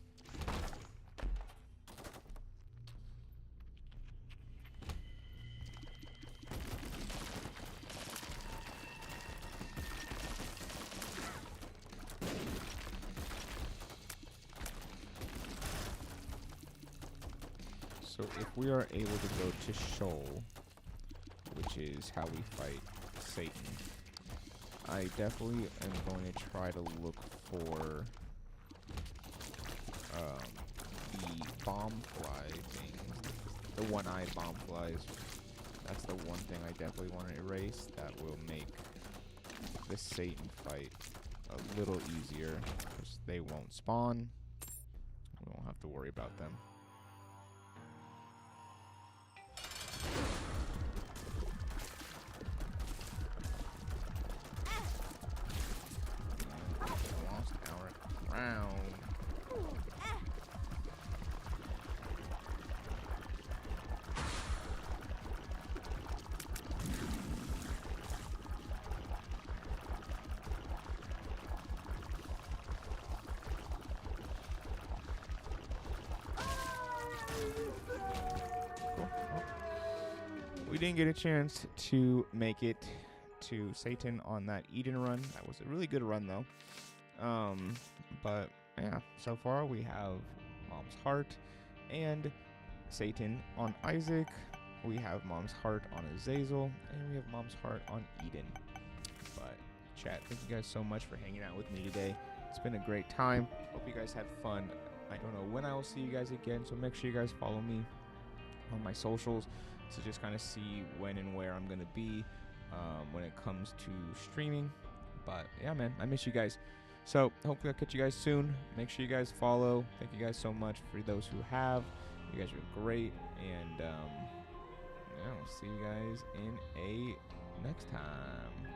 S1: So if we are able to go to Sheol, which is how we fight Satan, I definitely am going to try to look for the bomb fly things, the one-eyed bomb flies. That's the one thing I definitely want to erase. That will make this Satan fight a little easier because they won't spawn. We won't have to worry about them. Lost our round. We didn't get a chance to make it to Satan on that Eden run. That was a really good run, though. But yeah, so far we have Mom's Heart and Satan on Isaac. We have Mom's Heart on Azazel, and we have Mom's Heart on Eden. But chat, thank you guys so much for hanging out with me today. It's been a great time. Hope you guys had fun. I don't know when I will see you guys again, so make sure you guys follow me on my socials to just kind of see when and where I'm going to be when it comes to streaming. But yeah, man, I miss you guys. So hopefully I'll catch you guys soon. Make sure you guys follow. Thank you guys so much for those who have. You guys are great. And yeah, I'll see you guys in a next time.